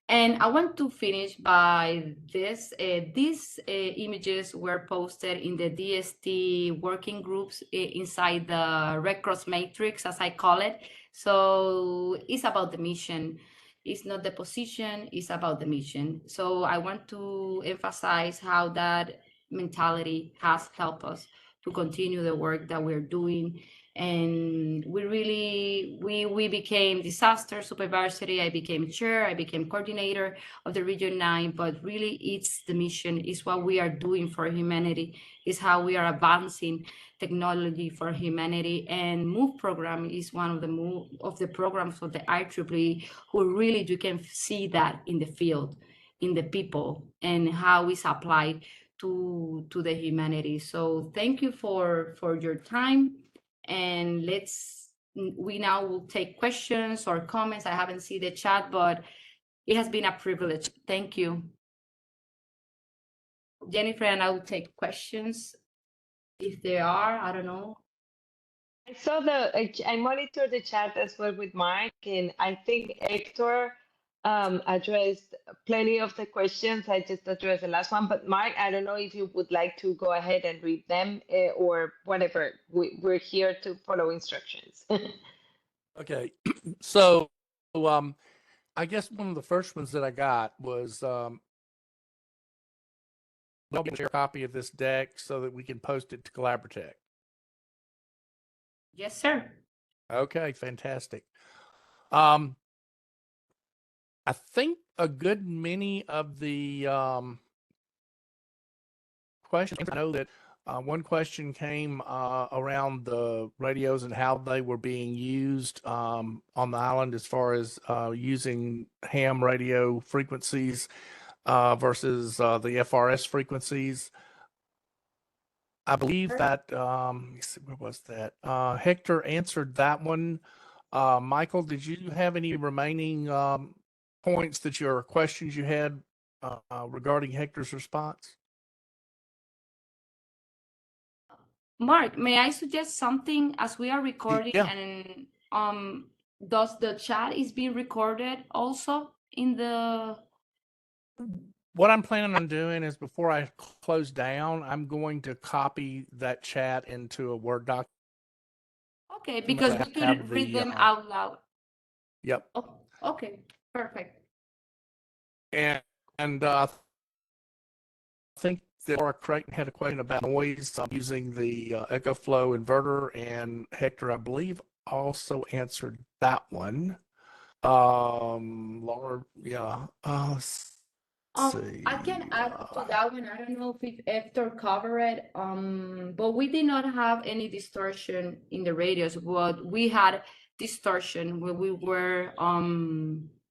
And I want to finish by this. These images were posted in the DST working groups inside the Red Cross Matrix, as I call it. So it's about the mission. It's not the position, it's about the mission. So I want to emphasize how that mentality has helped us to continue the work that we're doing. And we became disaster supervisory. I became chair, I became coordinator of the Region 9, but really it's the mission, is what we are doing for humanity, is how we are advancing technology for humanity. And MOVE program is one of the programs of the IEEE who really, you can see that in the field, in the people, and how it's applied to the humanity. So thank you for your time. And we now will take questions or comments. I haven't seen the chat, but it has been a privilege. Thank you. Jennifer and I will take questions. if they are, I don't know. I saw I monitored the chat as well with Mark, and I think Hector addressed plenty of the questions. I just addressed the last one, but Mark, I don't know if you would like to go ahead and read them or whatever. We're here to follow instructions. Okay, so I guess one of the first ones that I got was we'll share a copy of this deck so that we can post it to Collaboratech. Yes, sir. Okay, fantastic. I think a good many of the questions, I know that one question came around the radios and how they were being used on the island as far as using ham radio frequencies versus the FRS frequencies. I believe that, let me see, where was that? Hector answered that one. Michael, did you have any remaining points that your questions you had regarding Hector's response? Mark, may I suggest something as we are recording Yeah. and does the chat is being recorded also in the What I'm planning on doing is before I close down, I'm going to copy that chat into a Word document. okay, because we could read them out loud. Yep. Oh, okay, perfect. And I think that Laura Creighton had a question about noise using the Echo Flow inverter, and Hector, I believe, also answered that one. Laura, yeah. Let's see. I can add to that one. I don't know if Hector covered it, but we did not have any distortion in the radios. But we had distortion when we were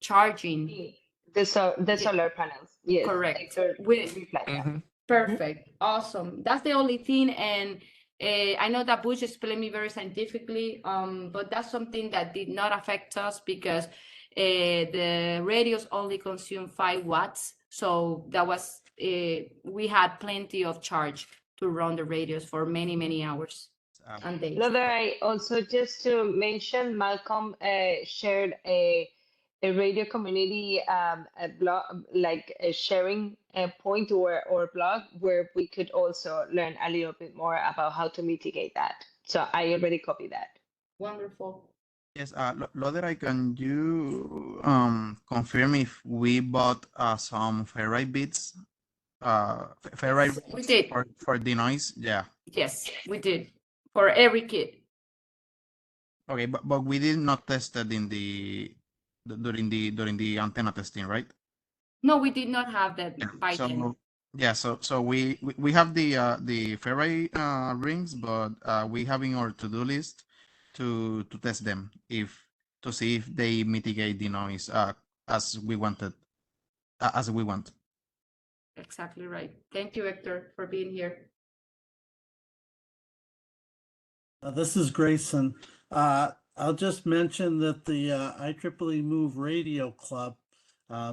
charging. The solar panels, yes. Correct. Mhm. Perfect. Awesome. That's the only thing. And I know that Bush explained me very scientifically, but that's something that did not affect us because the radios only consume 5 watts. So that was, we had plenty of charge to run the radios for many, many hours and days. Loderay, also just to mention, Malcolm shared a radio community a blog, like a sharing point or blog where we could also learn a little bit more about how to mitigate that. So I already copied that. Wonderful. Yes, Loderay, can you confirm if we bought some ferrite bits, ferrite We bits did. for the noise? Yeah. Yes, we did. For every kid. Okay, but we did not test it in during the antenna testing, right? No, we did not have that by then. So yeah, so we have the ferrite rings, but we have in our to-do list to test them to see if they mitigate the noise as we wanted, as we want. Exactly right. Thank you, Hector, for being here. This is Grayson. I'll just mention that the IEEE MOVE Radio Club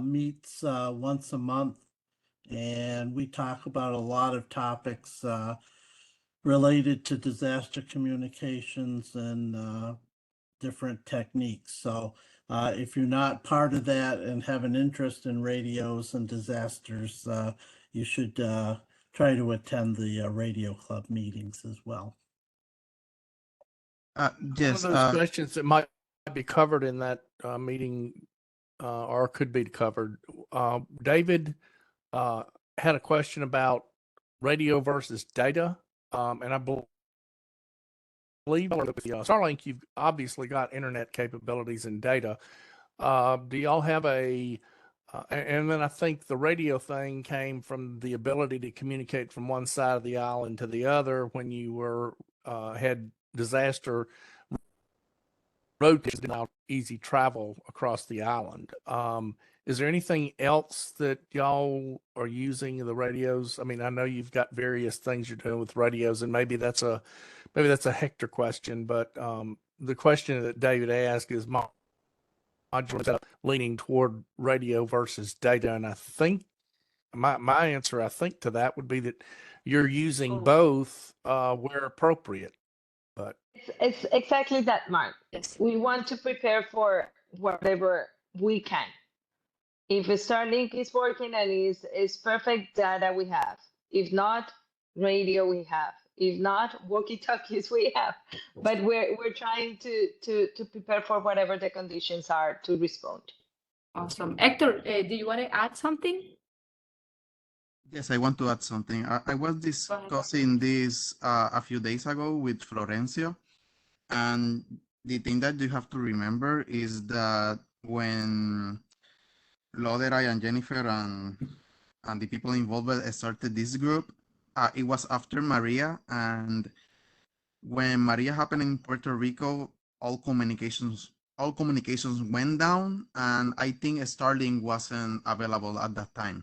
meets once a month, and we talk about a lot of topics related to disaster communications and different techniques. So if you're not part of that and have an interest in radios and disasters, you should try to attend the radio club meetings as well. Yes. Some of those questions that might be covered in that meeting or could be covered. David had a question about radio versus data, and I believe with Starlink, you've obviously got internet capabilities and data. Do y'all have and then I think the radio thing came from the ability to communicate from one side of the island to the other when you were had disaster road conditions, now easy travel across the island. Is there anything else that y'all are using the radios? I mean, I know you've got various things you're doing with radios, and maybe that's a Hector question, but the question that David asked is modular leaning toward radio versus data, and I think my answer, I think, to that would be that you're using Oh. both where appropriate. But It's exactly that, Mark. Yes. We want to prepare for whatever we can. If Starlink is working and is perfect data, we have. If not, radio we have. If not, walkie-talkies we have. But we're trying to prepare for whatever the conditions are to respond. Awesome. Hector, do you want to add something? Yes, I want to add something. I was ahead. discussing this a few days ago with Florencio, and the thing that you have to remember is that when Loderay and Jennifer and the people involved started this group, it was after Maria, and when Maria happened in Puerto Rico, all communications went down, and I think Starlink wasn't available at that time.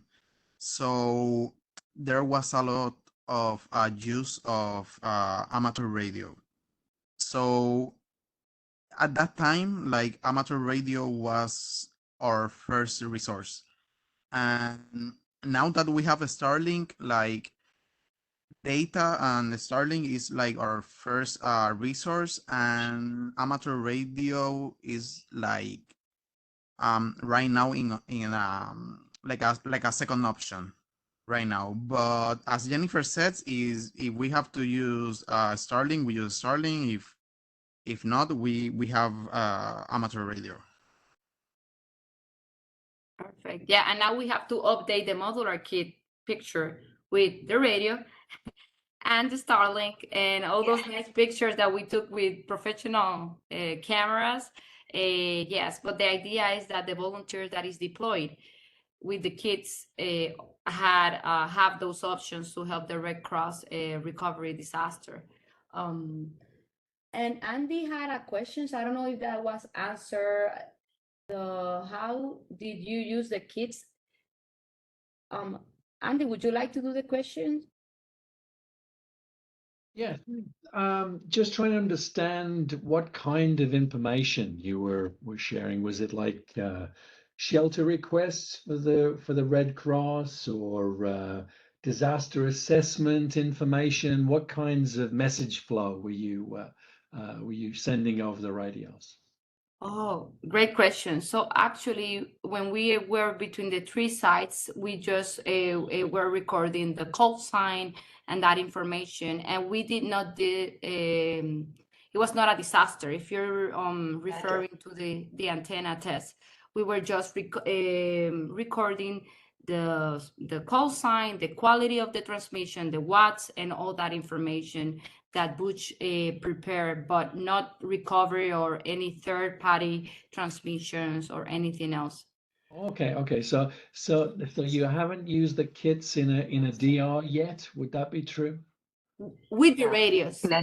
So there was a lot of use of amateur radio. So at that time, like amateur radio was our first resource. And now that we have a Starlink, like data and Starlink is like our first resource, and amateur radio is like right now in like a second option right now. But as Jennifer says, is if we have to use Starlink, we use Starlink. If not, we have amateur radio. Perfect. Yeah, and now we have to update the modular kit picture with the radio and the Starlink and all those nice pictures that we took with professional cameras. Yes, but the idea is that the volunteers that is deployed with the kids have those options to help the Red Cross recovery disaster. And Andy had a question. I don't know if that was answered. How did you use the kits? Andy, would you like to do the question? Yeah, just trying to understand what kind of information you were sharing. Was it like shelter requests for the Red Cross, or disaster assessment information? What kinds of message flow were you sending over the radios? Oh, great question. So actually, when we were between the three sites, we just were recording the call sign and that information, and we did not it was not a disaster. If you're referring to the antenna test, we were just recording the call sign, the quality of the transmission, the watts, and all that information that Butch prepared, but not recovery or any third-party transmissions or anything else. Okay. So you haven't used the kits in a DR yet? Would that be true? With the radios. In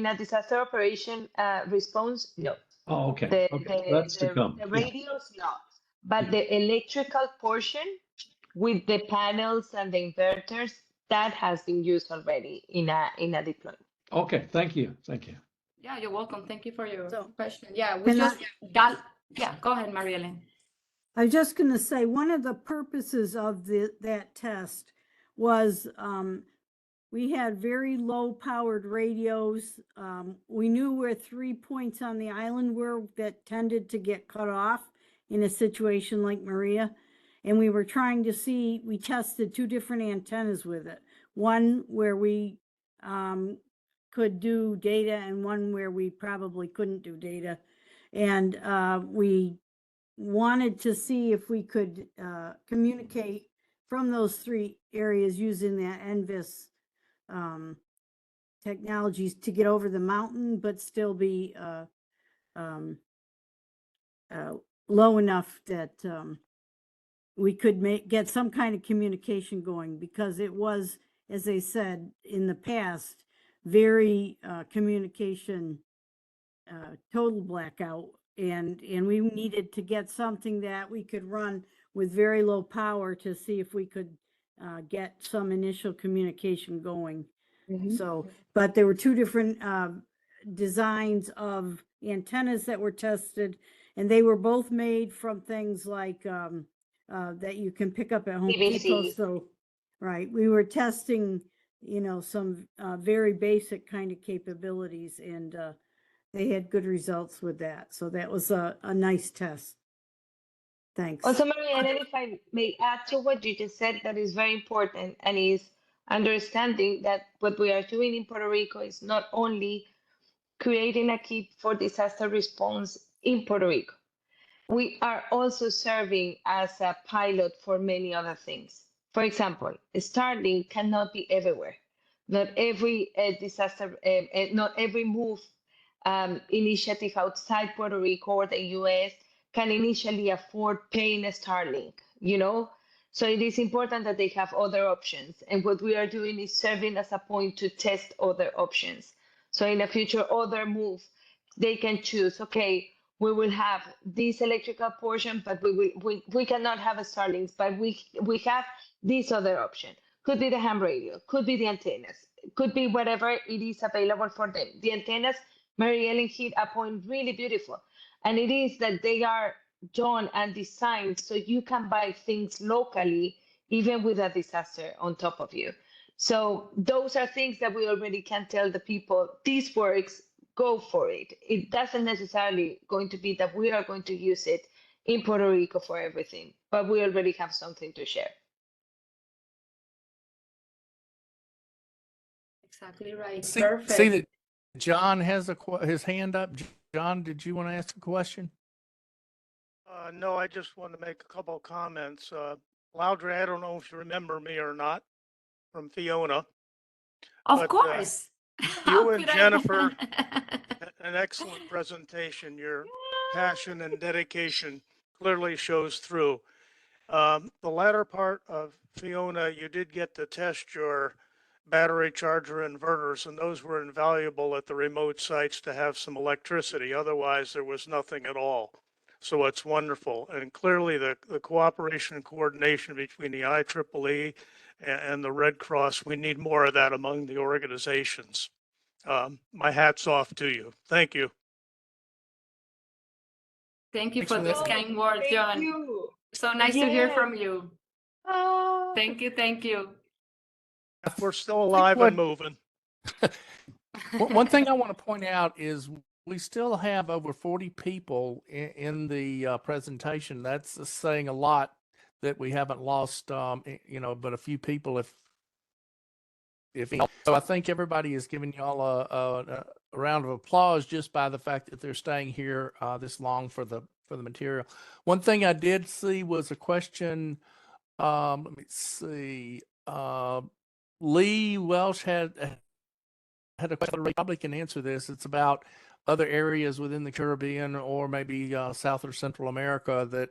a disaster operation response, no. Oh, okay. That's to come. The radios, no. But the electrical portion with the panels and the inverters, that has been used already in a deployment. Okay, thank you. Yeah, you're welcome. Thank you for your So, question. Yeah, we can just got, yeah, go ahead, Mariellen. I was just going to say, one of the purposes of that test was we had very low powered radios. We knew where 3 points on the island were that tended to get cut off in a situation like Maria. And we were trying to see, we tested 2 different antennas with it. One where we could do data, and one where we probably couldn't do data. And we wanted to see if we could communicate from those 3 areas using that NVIS technologies to get over the mountain, but still be low enough that we could get some kind of communication going, because it was, as I said in the past, very communication total blackout, and we needed to get something that we could run with very low power to see if we could get some initial communication going. So, but there were 2 different designs of antennas that were tested, and they were both made from things like that you can pick up at Home Depot. PVC. So, right, we were testing, you know, some very basic kind of capabilities, and they had good results with that. So that was a nice test. Thanks. Also, Maria, and if I may add to what you just said, that is very important, and is understanding that what we are doing in Puerto Rico is not only creating a kit for disaster response in Puerto Rico. We are also serving as a pilot for many other things. For example, Starlink cannot be everywhere. Not every not every MOVE initiative outside Puerto Rico or the US can initially afford paying a Starlink, you know? So it is important that they have other options. And what we are doing is serving as a point to test other options. So in the future, other MOVE, they can choose, okay, we will have this electrical portion, but we cannot have a Starlink, but we have this other option. Could be the ham radio, could be the antennas, could be whatever it is available for them. The antennas, Mary Ellen hit a point really beautiful, and it is that they are done and designed so you can buy things locally, even with a disaster on top of you. So those are things that we already can tell the people, this works, go for it. It doesn't necessarily going to be that we are going to use it in Puerto Rico for everything, but we already have something to share. Exactly right. See Perfect. that John has his hand up. John, did you want to ask a question? No, I just want to make a couple of comments. Loudray, I don't know if you remember me or not from Fiona. Of but, course. You How and could I- Jennifer, an excellent presentation. Your passion and dedication clearly shows through. The latter part of Fiona, you did get to test your battery charger inverters, and those were invaluable at the remote sites to have some electricity. Otherwise, there was nothing at all. So it's wonderful. And clearly the cooperation and coordination between the IEEE and the Red Cross, we need more of that among the organizations. My hat's off to you. Thank you. Thank you Thanks for for this that. kind words, Thank John. you. So nice to hear Yes. from you. Oh. Thank you. Thank you. We're still alive what- and moving. One thing I want to point out is we still have over 40 people in the presentation. That's saying a lot that we haven't lost, you know, but a few people if so. I think everybody is giving y'all a round of applause just by the fact that they're staying here this long for the material. One thing I did see was a question. Let me see. Lee Welsh had a question. We probably can answer this. It's about other areas within the Caribbean or maybe South or Central America that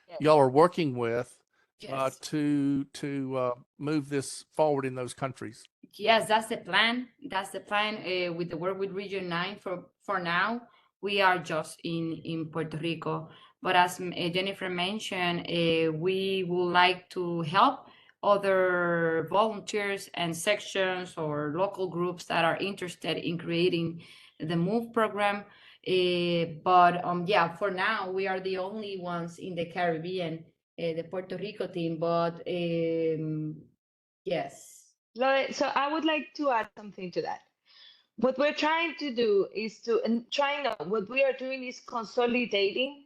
Yes. y'all are working with Yes. to move this forward in those countries. Yes, that's the plan. That's the plan with the work with Region 9 for now. We are just in Puerto Rico. But as Jennifer mentioned, we would like to help other volunteers and sections or local groups that are interested in creating the MOVE program. Yeah, for now, we are the only ones in the Caribbean, the Puerto Rico team, but yes. So I would like to add something to that. What we're trying to do is what we are doing is consolidating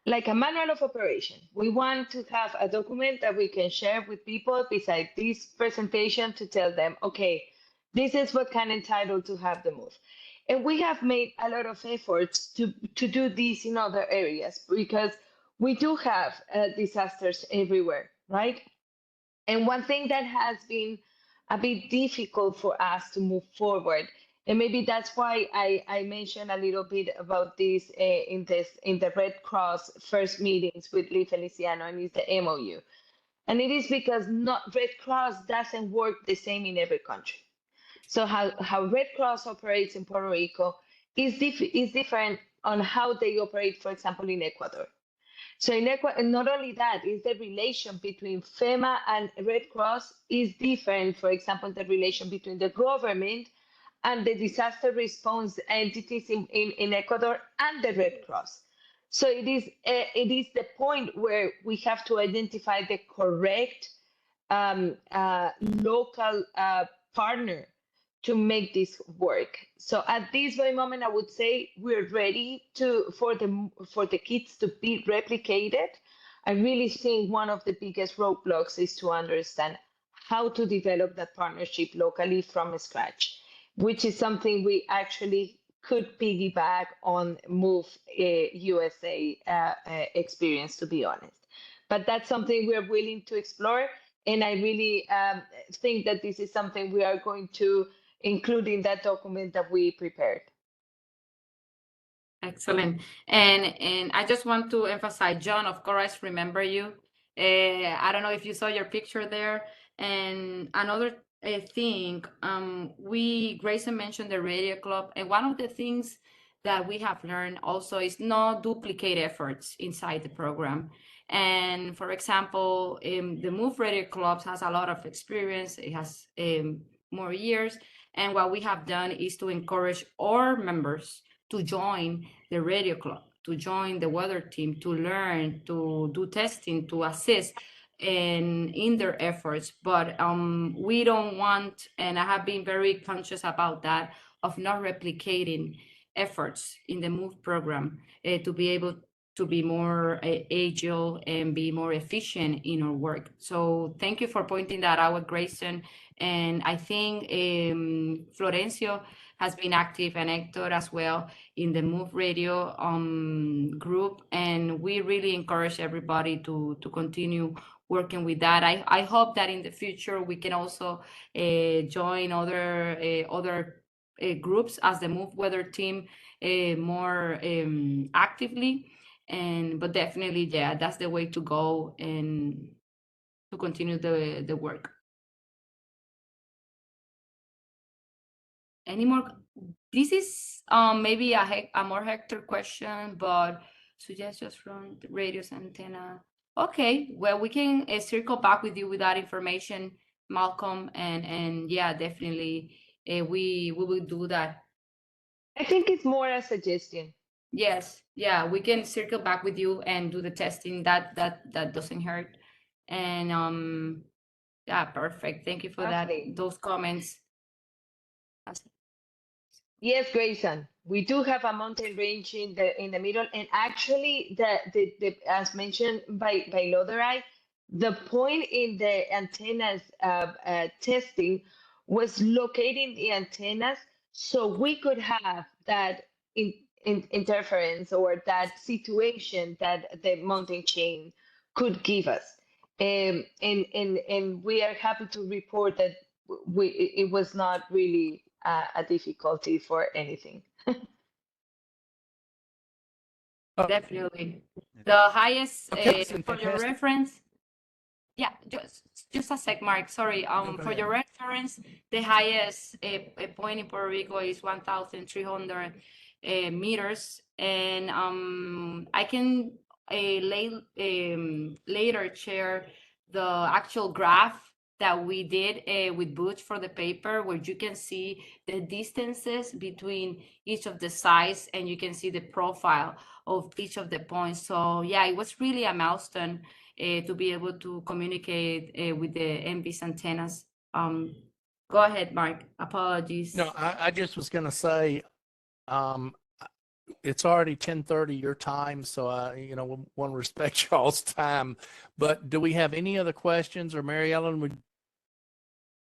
like a manual of operation. We want to have a document that we can share with people beside this presentation to tell them, okay, this is what can entitle to have the MOVE. And we have made a lot of efforts to do this in other areas because we do have disasters everywhere, right? And one thing that has been a bit difficult for us to move forward, and maybe that's why I mentioned a little bit about this in the Red Cross first meetings with Lee Feliciano, and it's the MOU. And it is because Red Cross doesn't work the same in every country. So how Red Cross operates in Puerto Rico is different on how they operate, for example, in Ecuador. So in Ecuador, not only that, is the relation between FEMA and Red Cross is different. For example, the relation between the government and the disaster response entities in Ecuador and the Red Cross. So it is the point where we have to identify the correct local partner to make this work. So at this very moment, I would say we're ready for the kits to be replicated. I really think one of the biggest roadblocks is to understand how to develop that partnership locally from scratch, which is something we actually could piggyback on Move USA experience, to be honest. But that's something we're willing to explore. And I really think that this is something we are going to include in that document that we prepared. Excellent. And I just want to emphasize, John, of course, I remember you. I don't know if you saw your picture there. And another thing, Grayson mentioned the radio club, and one of the things that we have learned also is not duplicate efforts inside the program. And for example, the Move Radio Clubs has a lot of experience. It has more years. And what we have done is to encourage our members to join the radio club, to join the weather team, to learn, to do testing, to assist in their efforts. But we don't want, and I have been very conscious about that, of not replicating efforts in the MOVE program to be able to be more agile and be more efficient in our work. So thank you for pointing that out, Grayson. And I think Florencio has been active, and Hector as well, in the Move Radio group. And we really encourage everybody to continue working with that. I hope that in the future we can also join other groups as the Move Weather team more actively. But definitely, yeah, that's the way to go and to continue the work. Any more? This is maybe a more Hector question, but suggestions from the radios antenna. Okay, well, we can circle back with you with that information, Malcolm, and yeah, definitely we will do that. I think it's more a suggestion. Yes, yeah, we can circle back with you and do the testing. That doesn't hurt. And yeah, perfect. Thank you for Lovely. that. Those comments. Yes, Grayson, we do have a mountain range in the middle, and actually, the as mentioned by Loderay, the point in the antennas testing was locating the antennas so we could have that interference or that situation that the mountain chain could give us. And we are happy to report that it was not really a difficulty for anything. Definitely. The highest, Okay, for your fantastic. reference, yeah, just a sec, Mark, sorry. For your reference, the highest point in Puerto Rico is 1,300 meters. And I can later share the actual graph that we did with Butch for the paper, where you can see the distances between each of the sites, and you can see the profile of each of the points. So yeah, it was really a milestone to be able to communicate with the MV's antennas. Go ahead, Mark. Apologies. No, I just was going to say, it's already 10:30 your time, so I, want to respect y'all's time. But do we have any other questions? Or Mary Ellen, would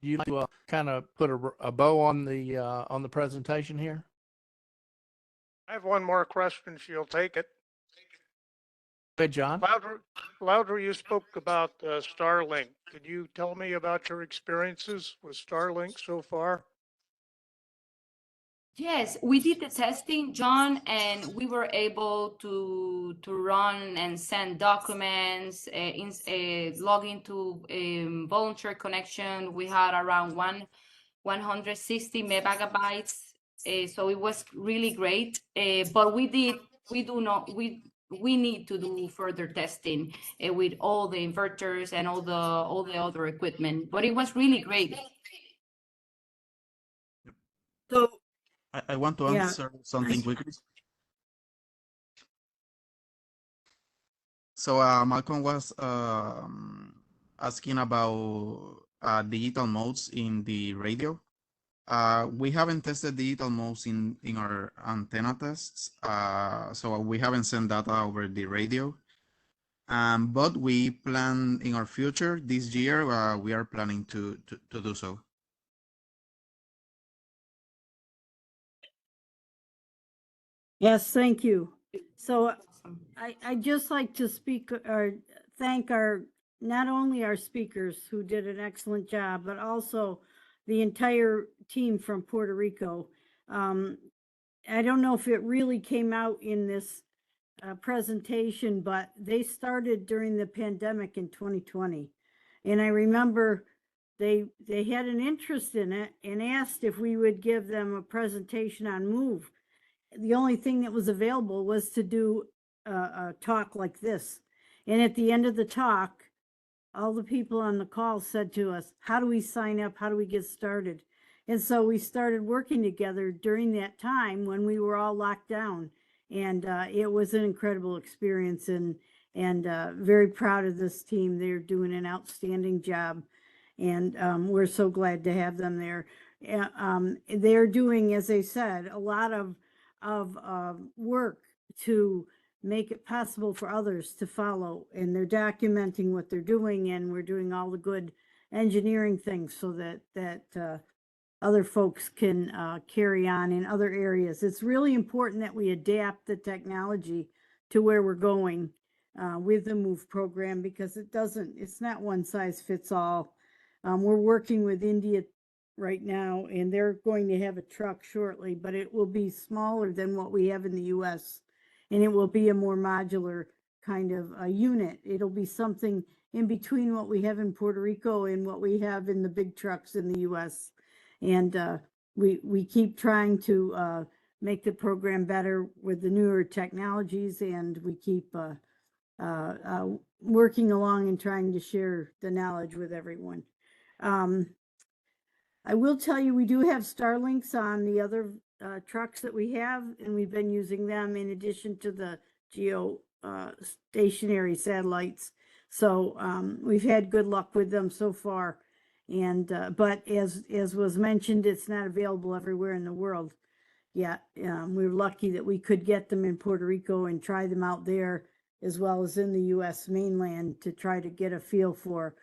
you kind of put a bow on the presentation here? I have one more question, if you'll take it. Hey, John. Louder, you spoke about Starlink. Could you tell me about your experiences with Starlink so far? Yes, we did the testing, John, and we were able to run and send documents, log into volunteer connection. We had around 160 megabytes, so it was really great. But we need to do further testing with all the inverters and all the other equipment. But it was really great. So I want to Yeah. answer something quickly. So Malcolm was asking about digital modes in the radio. We haven't tested digital modes in our antenna tests, so we haven't sent data over the radio. But we plan in our future this year, we are planning to do so. Yes, thank you. So Awesome. I just like to speak or thank our, not only our speakers who did an excellent job, but also the entire team from Puerto Rico. I don't know if it really came out in this presentation, but they started during the pandemic in 2020. And I remember they had an interest in it and asked if we would give them a presentation on MOVE. The only thing that was available was to do a talk like this. And at the end of the talk, all the people on the call said to us, how do we sign up? How do we get started? And so we started working together during that time when we were all locked down. And it was an incredible experience, and very proud of this team. They're doing an outstanding job, and we're so glad to have them there. They're doing, as I said, a lot of work to make it possible for others to follow, and they're documenting what they're doing, and we're doing all the good engineering things so that other folks can carry on in other areas. It's really important that we adapt the technology to where we're going with the MOVE program, because it's not one size fits all. We're working with India right now, and they're going to have a truck shortly, but it will be smaller than what we have in the US, and it will be a more modular kind of a unit. It'll be something in between what we have in Puerto Rico and what we have in the big trucks in the US. And we keep trying to make the program better with the newer technologies, and we keep working along and trying to share the knowledge with everyone. I will tell you, we do have Starlinks on the other trucks that we have, and we've been using them in addition to the stationary satellites. So we've had good luck with them so far. And but as was mentioned, it's not available everywhere in the world yet. We're lucky that we could get them in Puerto Rico and try them out there, as well as in the US mainland, to try to get a feel for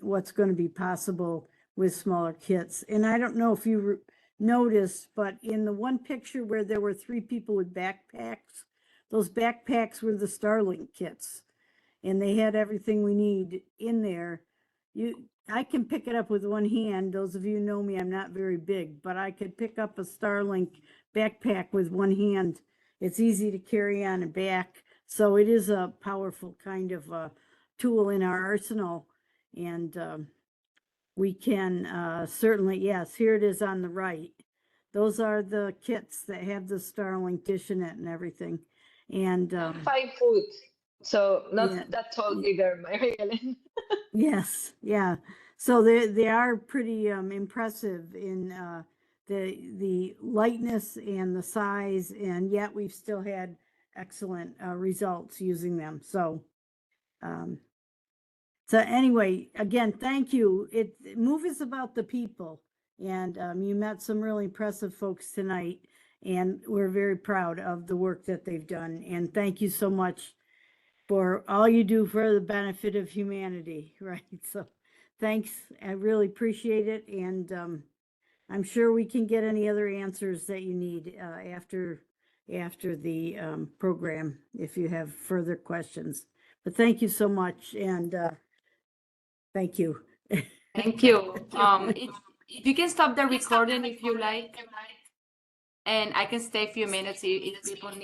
what's going to be possible with smaller kits. And I don't know if you noticed, but in the one picture where there were 3 people with backpacks, those backpacks were the Starlink kits, and they had everything we need in there. I can pick it up with one hand. Those of you who know me, I'm not very big, but I could pick up a Starlink backpack with one hand. It's easy to carry on and back. So it is a powerful kind of tool in our arsenal. And we can certainly, yes, here it is on the right. Those are the kits that have the Starlink dish in it and everything. And 5 foot, so not yeah, that tall either, Mary Ellen. yes, yeah. So they are pretty impressive in the lightness and the size, and yet we've still had excellent results using them. So so anyway, again, thank you. MOVE is about the people, and you met some really impressive folks tonight, and we're very proud of the work that they've done. And thank you so much for all you do for the benefit of humanity, right? So thanks, I really appreciate it. And I'm sure we can get any other answers that you need after the program, if you have further questions. But thank you so much, and thank you. Thank you. If you can stop the recording if you like, and I can stay a few minutes if people need